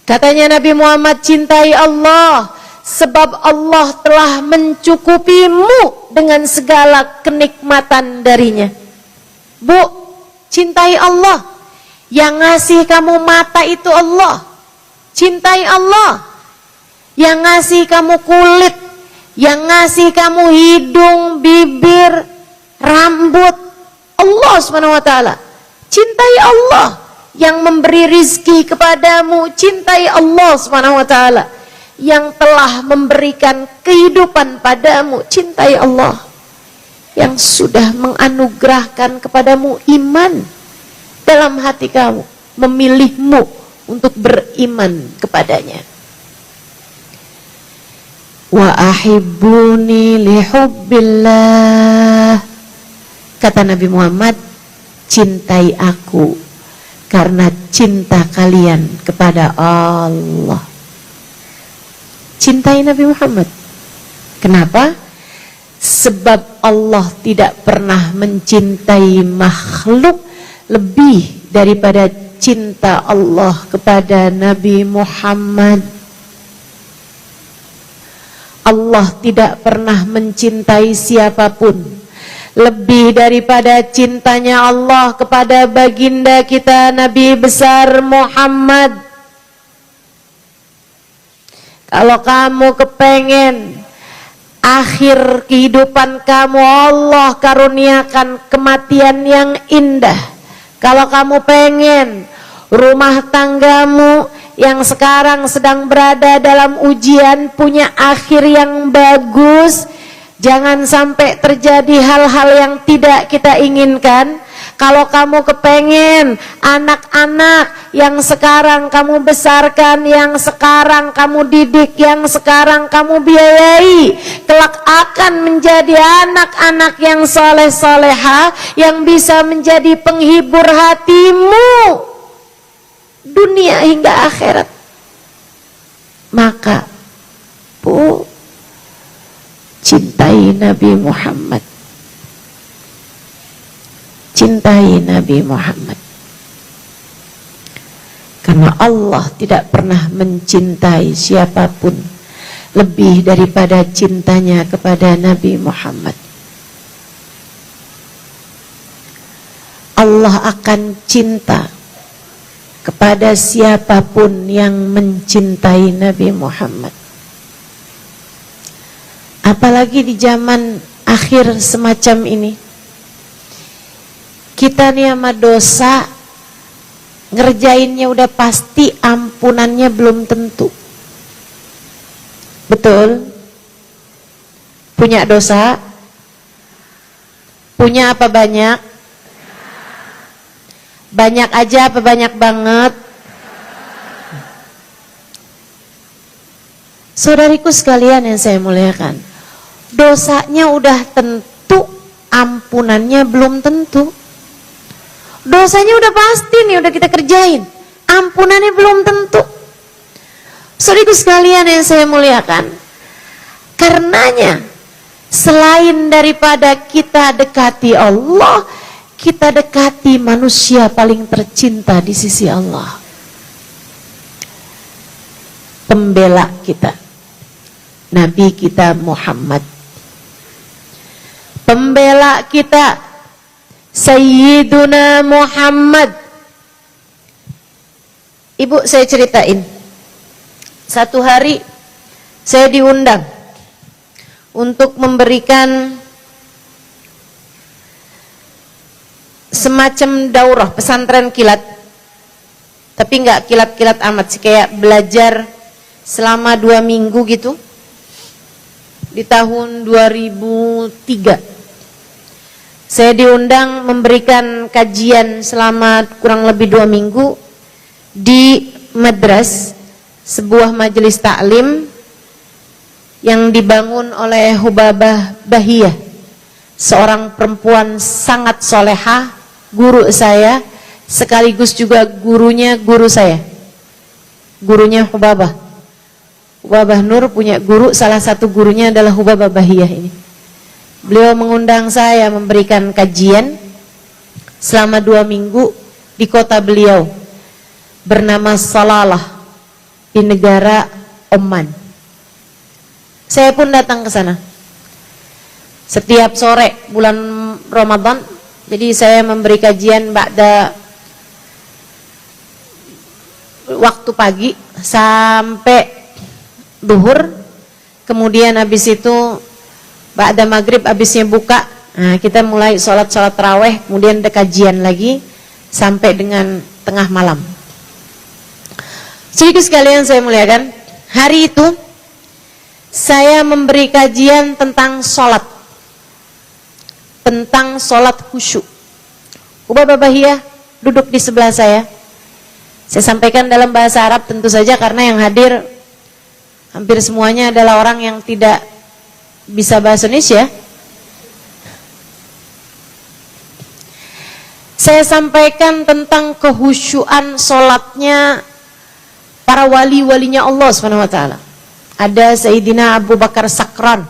Katanya Nabi Muhammad, cintai Allah sebab Allah telah mencukupimu dengan segala kenikmatan darinya. Bu, cintai Allah. Yang ngasih kamu mata itu Allah. Cintai Allah yang ngasih kamu kulit, yang ngasih kamu hidung, bibir, rambut. Allah Subhanahu wa taala. Cintai Allah yang memberi rizki kepadamu. Cintai Allah Subhanahu wa taala yang telah memberikan kehidupan padamu. Cintai Allah yang sudah menganugerahkan kepadamu iman dalam hati kamu, memilihmu untuk beriman kepadanya. Wa ahibbuni lihubbillah. Kata Nabi Muhammad, cintai aku karena cinta kalian kepada Allah. Cintai Nabi Muhammad. Kenapa? Sebab Allah tidak pernah mencintai makhluk lebih daripada cinta Allah kepada Nabi Muhammad. Allah tidak pernah mencintai siapapun lebih daripada cintanya Allah kepada baginda kita Nabi besar Muhammad. Kalau kamu kepengen akhir kehidupan kamu Allah karuniakan kematian yang indah, kalau kamu pengen rumah tanggamu yang sekarang sedang berada dalam ujian punya akhir yang bagus, jangan sampai terjadi hal-hal yang tidak kita inginkan. Kalau kamu kepengen anak-anak yang sekarang kamu besarkan, yang sekarang kamu didik, yang sekarang kamu biayai, kelak akan menjadi anak-anak yang soleh-soleha, yang bisa menjadi penghibur hatimu dunia hingga akhirat, maka cintai Nabi Muhammad. Cintai Nabi Muhammad. Karena Allah tidak pernah mencintai siapapun lebih daripada cintanya kepada Nabi Muhammad. Allah akan cinta kepada siapapun yang mencintai Nabi Muhammad. Apalagi di zaman akhir semacam ini, kita nih sama dosa ngerjainnya udah pasti, ampunannya belum tentu. Betul? Punya dosa? Punya apa banyak? Banyak aja apa banyak banget? Saudariku sekalian yang saya muliakan, dosanya udah tentu, ampunannya belum tentu. Dosanya udah pasti nih, udah kita kerjain, ampunannya belum tentu. Saudariku sekalian yang saya muliakan, karenanya selain daripada kita dekati Allah, kita dekati manusia paling tercinta di sisi Allah, pembela kita, Nabi kita Muhammad. Pembela kita Sayyiduna Muhammad. Ibu, saya ceritain, satu hari saya diundang untuk memberikan semacam daurah pesantren kilat, tapi nggak kilat-kilat amat sih, kayak belajar selama 2 minggu gitu di tahun 2003. Saya diundang memberikan kajian selama kurang lebih 2 minggu di madras, sebuah majelis taklim yang dibangun oleh Hubabah Bahiyah, seorang perempuan sangat solehah, guru saya, sekaligus juga gurunya guru saya, gurunya Hubabah. Hubabah Nur punya guru, salah satu gurunya adalah Hubabah Bahiyah ini. Beliau mengundang saya memberikan kajian selama 2 minggu di kota beliau, bernama Salalah, di negara Oman. Saya pun datang ke sana setiap sore bulan Ramadan. Jadi saya memberi kajian ba'da waktu pagi sampai duhur, kemudian habis itu ba'da maghrib habisnya buka, nah kita mulai sholat taraweh, kemudian ada kajian lagi sampai dengan tengah malam. Sedikit sekalian saya muliakan, hari itu saya memberi kajian tentang sholat khusyuk. Ubah Bahiyah duduk di sebelah saya. Saya sampaikan dalam bahasa Arab tentu saja karena yang hadir hampir semuanya adalah orang yang tidak bisa bahasa Indonesia. Saya sampaikan tentang kehusyuan sholatnya para wali-walinya Allah SWT. Ada Sayyidina Abu Bakar Sakran.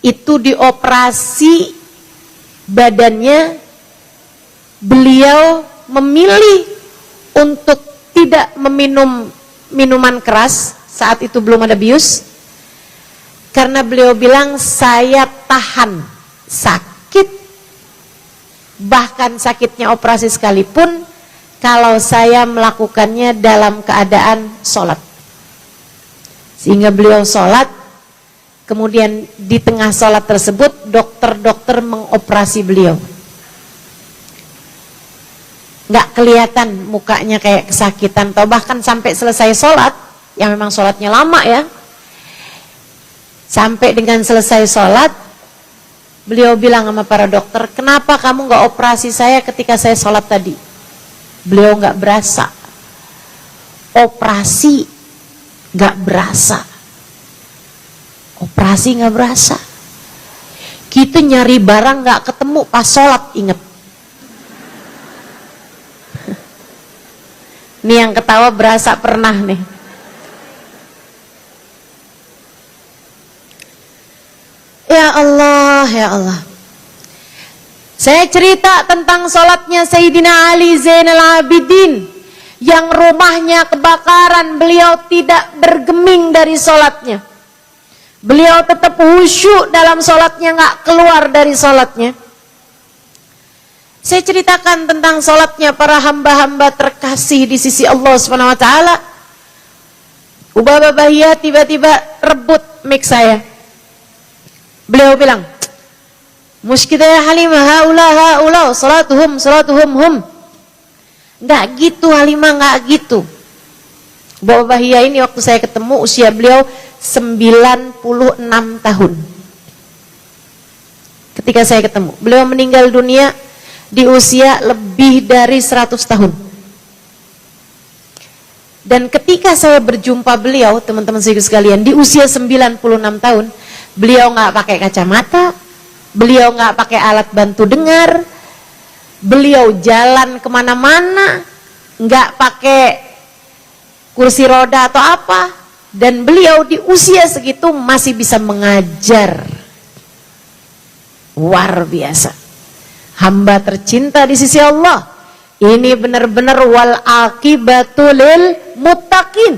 Itu dioperasi badannya, beliau memilih untuk tidak meminum minuman keras, saat itu belum ada bius, karena beliau bilang saya tahan sakit, bahkan sakitnya operasi sekalipun, kalau saya melakukannya dalam keadaan sholat. Sehingga beliau sholat, kemudian di tengah sholat tersebut dokter-dokter mengoperasi beliau. Nggak kelihatan mukanya kayak kesakitan, atau bahkan sampai selesai sholat, yang memang sholatnya lama ya, sampai dengan selesai sholat, beliau bilang sama para dokter, kenapa kamu nggak operasi saya ketika saya sholat tadi? Beliau nggak berasa, operasi nggak berasa, operasi nggak berasa. Kita nyari barang nggak ketemu pas sholat, inget. Nih yang ketawa berasa pernah nih. Ya Allah, ya Allah. Saya cerita tentang sholatnya Sayyidina Ali Zainal Abidin, yang rumahnya kebakaran, beliau tidak bergeming dari sholatnya. Beliau tetap khusyuk dalam sholatnya, nggak keluar dari sholatnya. Saya ceritakan tentang sholatnya para hamba-hamba terkasih di sisi Allah SWT. Ubah Bahiyah tiba-tiba rebut mic saya. Beliau bilang, muskita ya Halimah, haula, salatuhum hum. Nggak gitu Halimah, nggak gitu. Ubah Bahiyah ini waktu saya ketemu usia beliau 96 tahun. Ketika saya ketemu, beliau meninggal dunia di usia lebih dari 100 tahun. Dan ketika saya berjumpa beliau, teman-teman sekalian, di usia 96 tahun, beliau nggak pakai kacamata, beliau nggak pakai alat bantu dengar, beliau jalan kemana-mana, nggak pakai kursi roda atau apa, dan beliau di usia segitu masih bisa mengajar. Luar biasa. Hamba tercinta di sisi Allah. Ini benar-benar wal aqibatu lil muttaqin.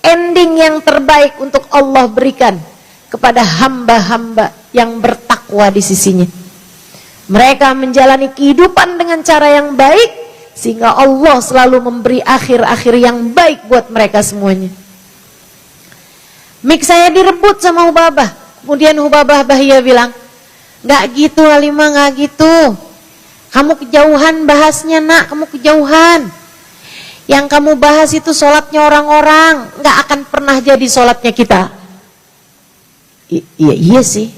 Ending yang terbaik untuk Allah berikan kepada hamba-hamba yang bertakwa di sisinya. Mereka menjalani kehidupan dengan cara yang baik, sehingga Allah selalu memberi akhir-akhir yang baik buat mereka semuanya. Mik saya direbut sama Hubabah. Kemudian Hubabah Bahiyah bilang, nggak gitu Halimah, nggak gitu. Kamu kejauhan bahasnya nak, kamu kejauhan. Yang kamu bahas itu sholatnya orang-orang, nggak akan pernah jadi sholatnya kita. Iya sih.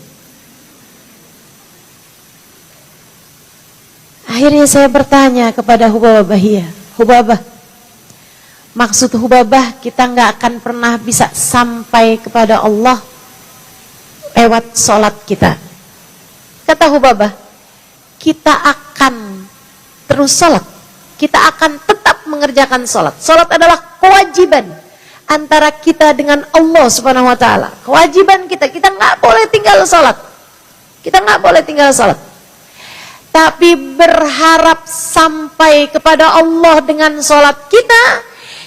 Akhirnya saya bertanya kepada Hubabah Bahiyah, Hubabah, maksud Hubabah kita nggak akan pernah bisa sampai kepada Allah lewat sholat kita. Kata Hubabah, kita akan terus sholat, kita akan tetap mengerjakan sholat. Sholat adalah kewajiban antara kita dengan Allah Subhanahu Wa Taala. Kewajiban kita nggak boleh tinggal sholat, kita nggak boleh tinggal sholat. Tapi berharap sampai kepada Allah dengan sholat kita,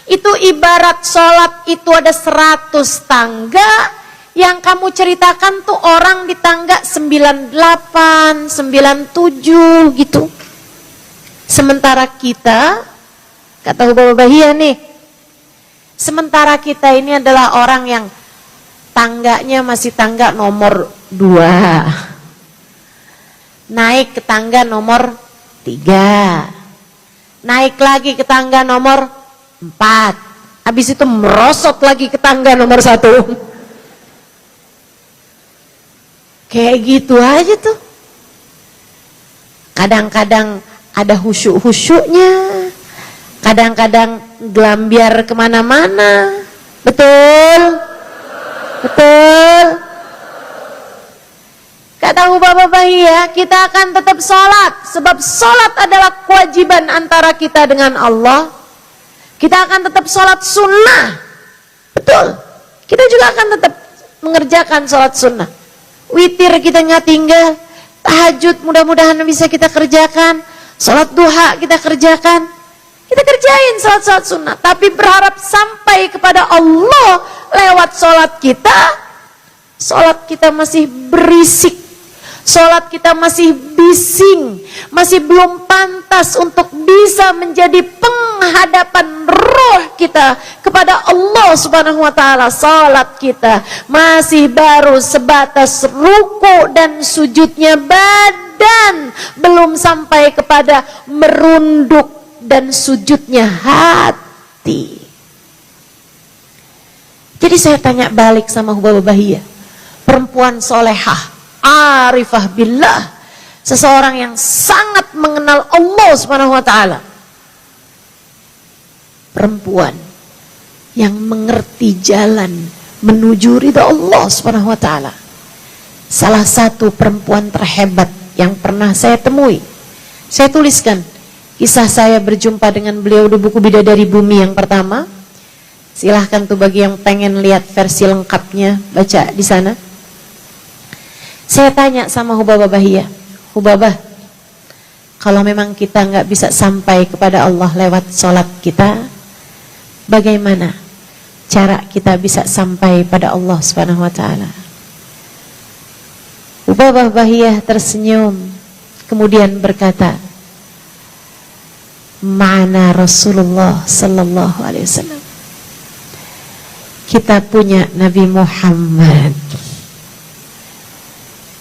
itu ibarat sholat itu ada 100 tangga. Yang kamu ceritakan tuh orang di tangga 98, 97 gitu. Sementara kita, kata Hubabah Bahiyah nih, Sementara kita ini adalah orang yang tangganya masih tangga nomor 2. Naik ke tangga nomor 3. Naik lagi ke tangga nomor 4. Habis itu merosot lagi ke tangga nomor 1. Kayak gitu aja tuh. Kadang-kadang ada husyuk-husyuknya, kadang-kadang gelambiar kemana-mana. Betul? Betul? Kata Bapak ya, kita akan tetap sholat, sebab sholat adalah kewajiban antara kita dengan Allah. Kita akan tetap sholat sunnah. Betul? Kita juga akan tetap mengerjakan sholat sunnah. Witir kita nggak tinggal, tahajud mudah-mudahan bisa kita kerjakan, sholat duha kita kerjakan, kita kerjain sholat-sholat sunnah. Tapi berharap sampai kepada Allah lewat sholat kita masih berisik, sholat kita masih bising, masih belum pantas untuk bisa menjadi penghadapan roh kita kepada Allah Subhanahu wa taala. Salat kita masih baru sebatas ruku dan sujudnya badan, belum sampai kepada merunduk dan sujudnya hati. Jadi saya tanya balik sama Hubabah Bahiyah, perempuan solehah, arifah billah, seseorang yang sangat mengenal Allah Subhanahu wa taala, perempuan yang mengerti jalan menuju ridha Allah Subhanahu wa taala. Salah satu perempuan terhebat yang pernah saya temui. Saya tuliskan kisah saya berjumpa dengan beliau di buku Bidadari Bumi yang pertama. Silahkan tuh bagi yang pengen lihat versi lengkapnya, baca di sana. Saya tanya sama Hubabah Bahiyah, Hubabah, kalau memang kita nggak bisa sampai kepada Allah lewat sholat kita, bagaimana cara kita bisa sampai pada Allah Subhanahu wa taala? Hubabah Bahiyah tersenyum, kemudian berkata, ma'ana Rasulullah sallallahu alaihi wasallam. Kita punya Nabi Muhammad.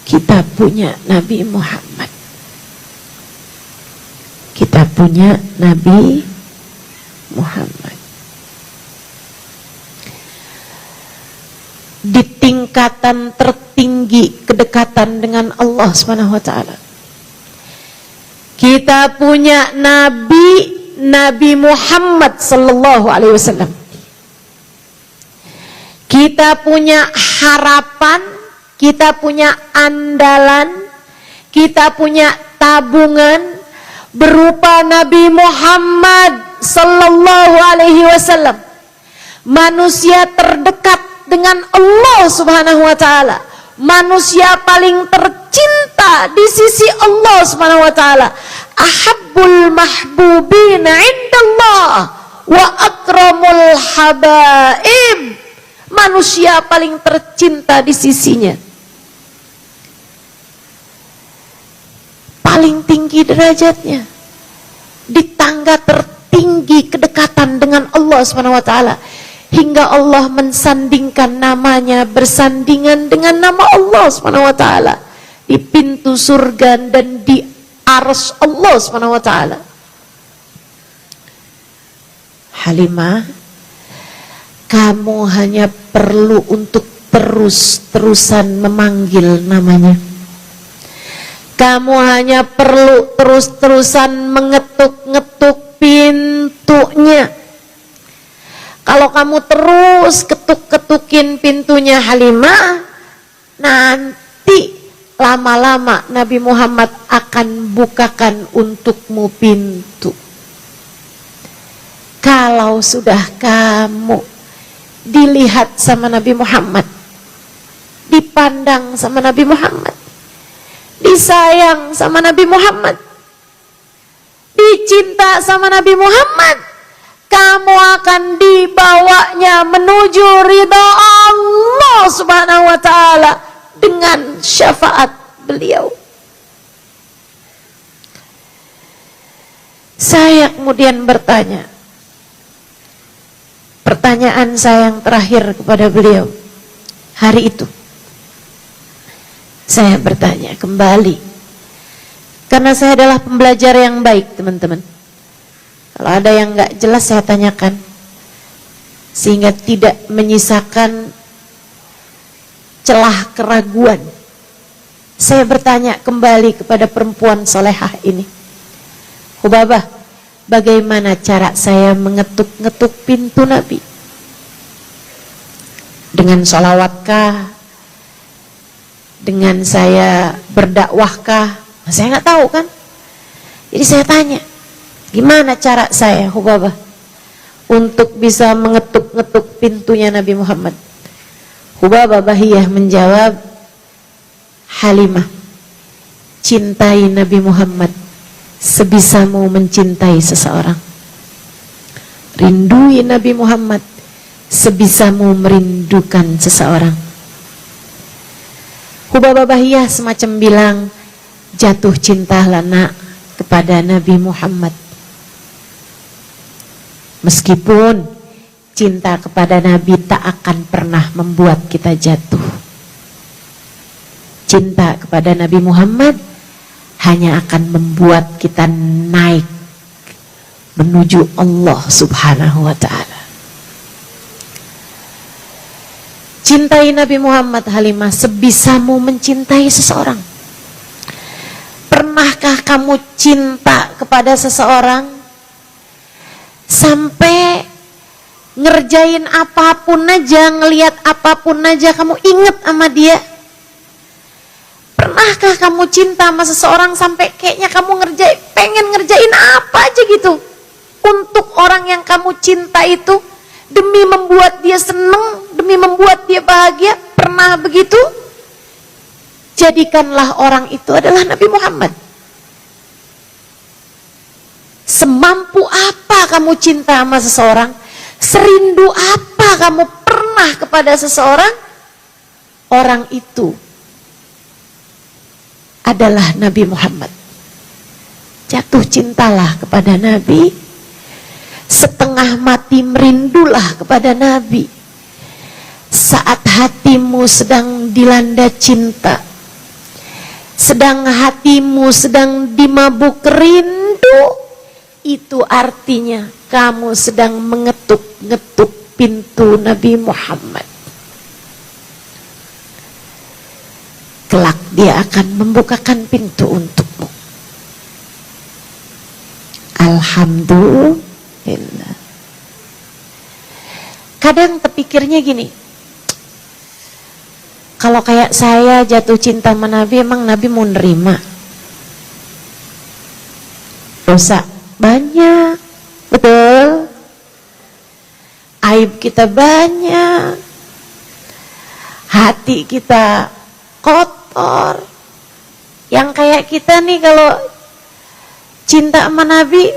Kita punya Nabi Muhammad. Kita punya Nabi Muhammad. Di tingkatan tertinggi kedekatan dengan Allah Subhanahu wa taala, kita punya Nabi Muhammad sallallahu alaihi wasallam. Kita punya harapan, kita punya andalan, kita punya tabungan berupa Nabi Muhammad sallallahu alaihi wasallam, manusia terdekat dengan Allah Subhanahu wa taala, manusia paling tercinta di sisi Allah Subhanahu wa taala, ahabbul mahbubina indallah wa akramul habaib, manusia paling tercinta di sisinya, paling tinggi derajatnya, di tangga tertinggi kedekatan dengan Allah Subhanahu wa taala, hingga Allah mensandingkan namanya bersandingan dengan nama Allah Subhanahu wa taala di pintu surga dan di arsy Allah Subhanahu wa taala. Halimah, kamu hanya perlu untuk terus-terusan memanggil namanya. Kamu hanya perlu terus-terusan mengetuk-ngetuk pintunya. Kalau kamu terus ketuk-ketukin pintunya Halimah, nanti lama-lama Nabi Muhammad akan bukakan untukmu pintu. Kalau sudah kamu dilihat sama Nabi Muhammad, dipandang sama Nabi Muhammad, disayang sama Nabi Muhammad, dicinta sama Nabi Muhammad, kamu akan dibawanya menuju ridha Allah Subhanahu wa taala dengan syafaat beliau. Saya kemudian bertanya, pertanyaan saya yang terakhir kepada beliau hari itu. Saya bertanya kembali, karena saya adalah pembelajar yang baik, teman-teman. Kalau ada yang nggak jelas saya tanyakan, sehingga tidak menyisakan celah keraguan. Saya bertanya kembali kepada perempuan solehah ini, Hubabah, bagaimana cara saya mengetuk-ngetuk pintu Nabi? Dengan sholawatkah? Dengan saya berdakwahkah? Saya nggak tahu kan. Jadi saya tanya, gimana cara saya, Hubabah, untuk bisa mengetuk-ngetuk pintunya Nabi Muhammad? Hubabah Bahiyah menjawab, Halimah, cintai Nabi Muhammad sebisamu mencintai seseorang. Rindui Nabi Muhammad sebisamu merindukan seseorang. Hubabah Bahiyah semacam bilang, jatuh cintalah nak kepada Nabi Muhammad. Meskipun cinta kepada Nabi tak akan pernah membuat kita jatuh. Cinta kepada Nabi Muhammad hanya akan membuat kita naik menuju Allah Subhanahu wa ta'ala. Cintai Nabi Muhammad, Halimah, sebisamu mencintai seseorang. Pernahkah kamu cinta kepada seseorang sampai ngerjain apapun aja, ngelihat apapun aja kamu inget sama dia? Pernahkah kamu cinta sama seseorang sampai kayaknya kamu pengen ngerjain apa aja gitu untuk orang yang kamu cinta itu, demi membuat dia seneng, demi membuat dia bahagia? Pernah begitu? Jadikanlah orang itu adalah Nabi Muhammad. Semampu apa kamu cinta sama seseorang, serindu apa kamu pernah kepada seseorang, orang itu adalah Nabi Muhammad. Jatuh cintalah kepada Nabi, setengah mati merindulah kepada Nabi. Saat hatimu sedang dilanda cinta, sedang hatimu sedang dimabuk rindu, itu artinya kamu sedang mengetuk-ngetuk pintu Nabi Muhammad. Kelak dia akan membukakan pintu untukmu. Alhamdulillah. Kadang terpikirnya gini, kalau kayak saya jatuh cinta sama Nabi, emang Nabi mau nerima? Dosa banyak, betul. Aib kita banyak, hati kita kotor. Yang kayak kita nih kalau cinta sama Nabi,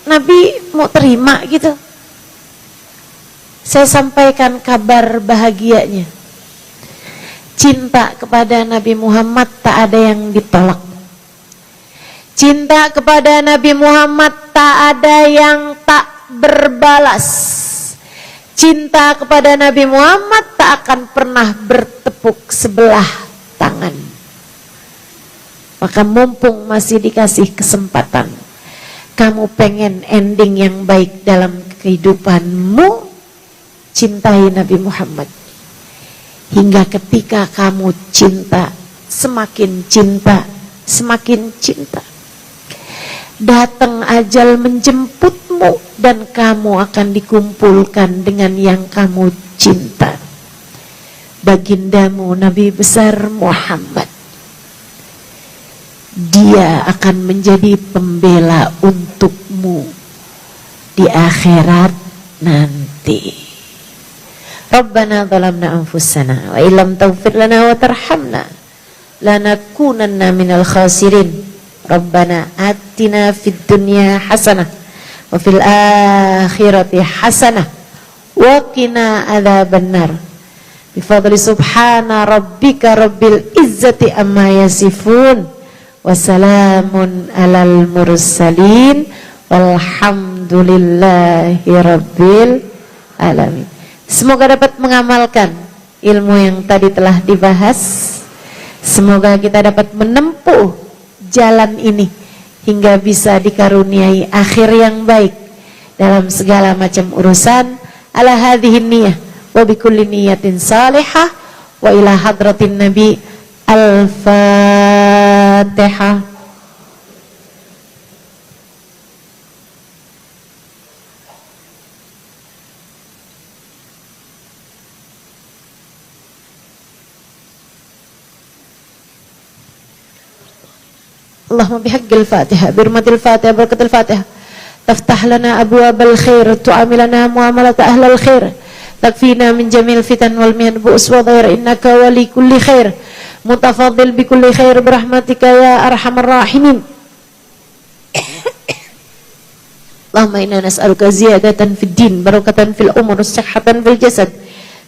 Nabi mau terima gitu? Saya sampaikan kabar bahagianya. Cinta kepada Nabi Muhammad tak ada yang ditolak. Cinta kepada Nabi Muhammad tak ada yang tak berbalas. Cinta kepada Nabi Muhammad tak akan pernah bertepuk sebelah tangan. Maka mumpung masih dikasih kesempatan, kamu pengen ending yang baik dalam kehidupanmu, cintai Nabi Muhammad. Hingga ketika kamu cinta, semakin cinta, semakin cinta, datang ajal menjemputmu dan kamu akan dikumpulkan dengan yang kamu cinta. Bagindamu Nabi besar Muhammad, dia akan menjadi pembela untukmu di akhirat nanti. Rabbana zalamna anfusana wa illam taghfir lana wa tarhamna lanakunanna minal khasirin. Rabbana atina fid dunya hasanah wa fil akhirati hasanah wa qina adzabannar. Bifadli subhana rabbika rabbil izzati amma yasifun, wassalamun alal mursalin, walhamdulillahi rabbil alamin. Semoga dapat mengamalkan ilmu yang tadi telah dibahas. Semoga kita dapat menempuh jalan ini hingga bisa dikaruniai akhir yang baik dalam segala macam urusan. Ala hadhihi niyah wa bikulli niyatin salihah wa ila hadratin nabi. Al-Fatihah. Allahumma bihaqqil Fatihah, birmatil Fatihah, barakatil Fatihah, taftah lana abwabal khair, tu'amilana muamalat ahlal khair, takfina min jamil fitan wal mihan bu'us wa dhair, innaka wali kulli khair, mutafadil bi kulli khair birahmatika ya arhamar rahimin. Allahumma inna nas'aluka ziyadatan fid din, barakatan fil umur, sihhatan fil jasad,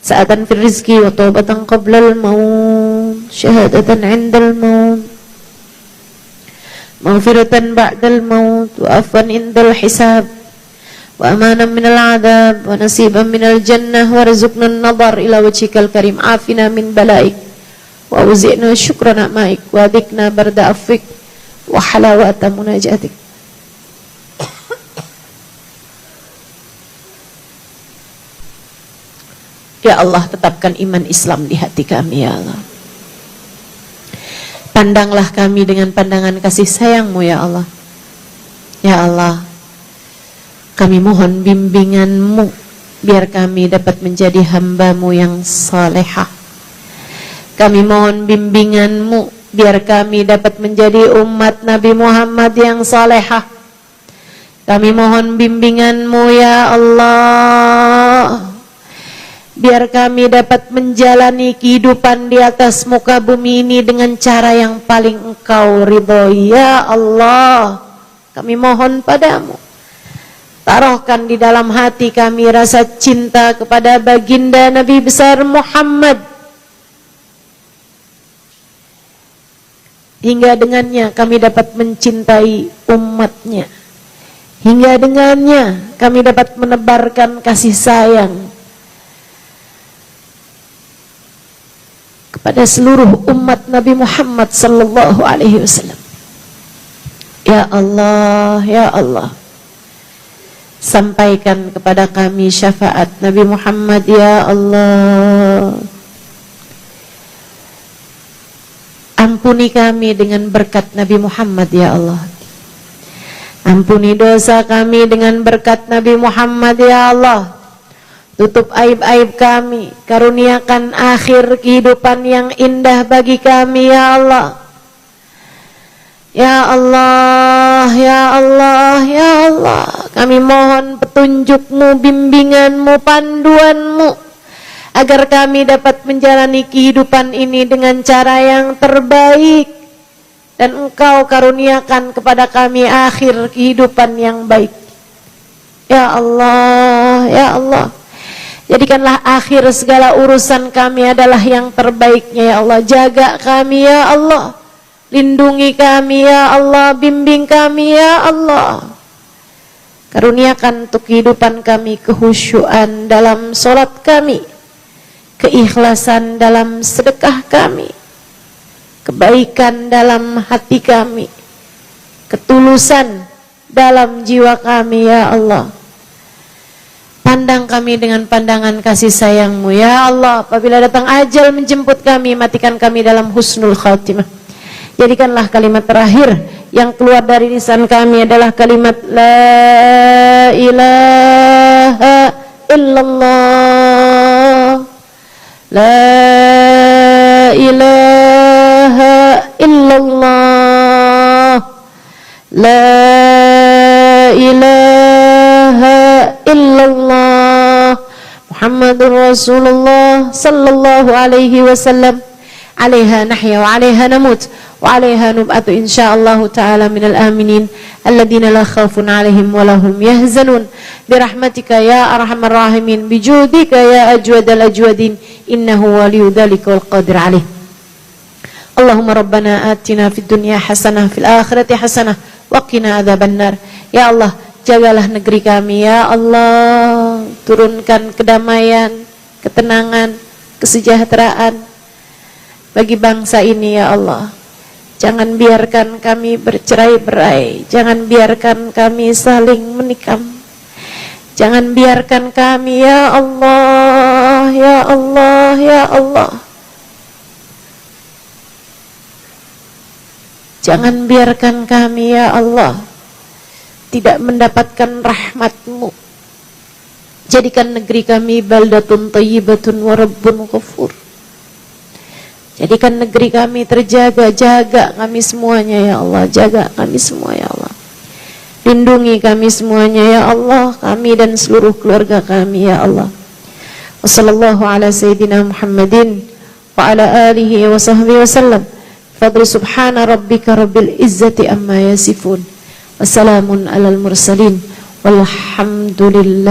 sa'atan fil rizki, wa taubatan qabla al maut, syahadatan 'indal maut, maghfiratan ba'dal maut, wa afwan indal hisab, wa amanan minal adab, wa nasiban minal jannah, wa rizqna an-nadar ila wajhikal karim, afina min balaik, wa uzi'na syukra na'maik, wa adikna barda afwik, wa halawata munajatik. Ya Allah, tetapkan iman Islam di hati kami ya Allah. Pandanglah kami dengan pandangan kasih sayang-Mu ya Allah. Ya Allah, kami mohon bimbingan-Mu biar kami dapat menjadi hamba-Mu yang salehah. Kami mohon bimbingan-Mu biar kami dapat menjadi umat Nabi Muhammad yang salehah. Kami mohon bimbingan-Mu ya Allah, biar kami dapat menjalani kehidupan di atas muka bumi ini dengan cara yang paling Engkau ridhoi. Ya Allah, kami mohon padamu, taruhkan di dalam hati kami rasa cinta kepada baginda Nabi besar Muhammad, hingga dengannya kami dapat mencintai umatnya, hingga dengannya kami dapat menebarkan kasih sayang kepada seluruh umat Nabi Muhammad sallallahu alaihi wasallam. Ya Allah, ya Allah, sampaikan kepada kami syafaat Nabi Muhammad ya Allah. Ampuni kami dengan berkat Nabi Muhammad ya Allah. Ampuni dosa kami dengan berkat Nabi Muhammad ya Allah. Tutup aib-aib kami, karuniakan akhir kehidupan yang indah bagi kami ya Allah. Ya Allah, ya Allah, ya Allah, kami mohon petunjuk-Mu, bimbingan-Mu, panduan-Mu, agar kami dapat menjalani kehidupan ini dengan cara yang terbaik, dan Engkau karuniakan kepada kami akhir kehidupan yang baik. Ya Allah, ya Allah, jadikanlah akhir segala urusan kami adalah yang terbaiknya ya Allah. Jaga kami ya Allah, lindungi kami ya Allah, bimbing kami ya Allah. Karuniakan untuk kehidupan kami kehusyuan dalam solat kami, keikhlasan dalam sedekah kami, kebaikan dalam hati kami, ketulusan dalam jiwa kami ya Allah. Pandang kami dengan pandangan kasih sayang-Mu ya Allah. Apabila datang ajal menjemput kami, matikan kami dalam husnul khatimah. Jadikanlah kalimat terakhir yang keluar dari lisan kami adalah kalimat La ilaha illallah, La ilaha illallah, La ilaha illallah, Muhammadur Rasulullah sallallahu alaihi wasallam. Alaiha nahya wa alaiha namut wa alaiha nub'atu insyaallah ta'ala minal aminin alladina la khawfun alaihim wa lahum yahzanun birahmatika ya arhamar rahimin bijudika ya ajwadal ajwadin innahu waliyu dhalika wal qadir alaih. Allahumma rabbana atina fid dunya hasanah fil akhirati hasanah wa qina adzabannar. Ya Allah, jagalah negeri kami ya Allah, turunkan kedamaian, ketenangan, kesejahteraan bagi bangsa ini ya Allah. Jangan biarkan kami bercerai-berai, jangan biarkan kami saling menikam, jangan biarkan kami ya Allah, ya Allah, ya Allah. Jangan biarkan kami ya Allah tidak mendapatkan rahmat-Mu. Jadikan negeri kami baldatun thayyibatun wa rabbun ghafur. Jadikan negeri kami terjaga, jaga kami semuanya ya Allah, jaga kami semua ya Allah. Lindungi kami semuanya ya Allah, kami dan seluruh keluarga kami ya Allah. Wassallallahu ala sayyidina Muhammadin wa ala alihi wa sahbihi wasallam. Fadli subhana rabbika rabbil izzati amma yasifun. Wassalamun alal mursalin walhamdulillah.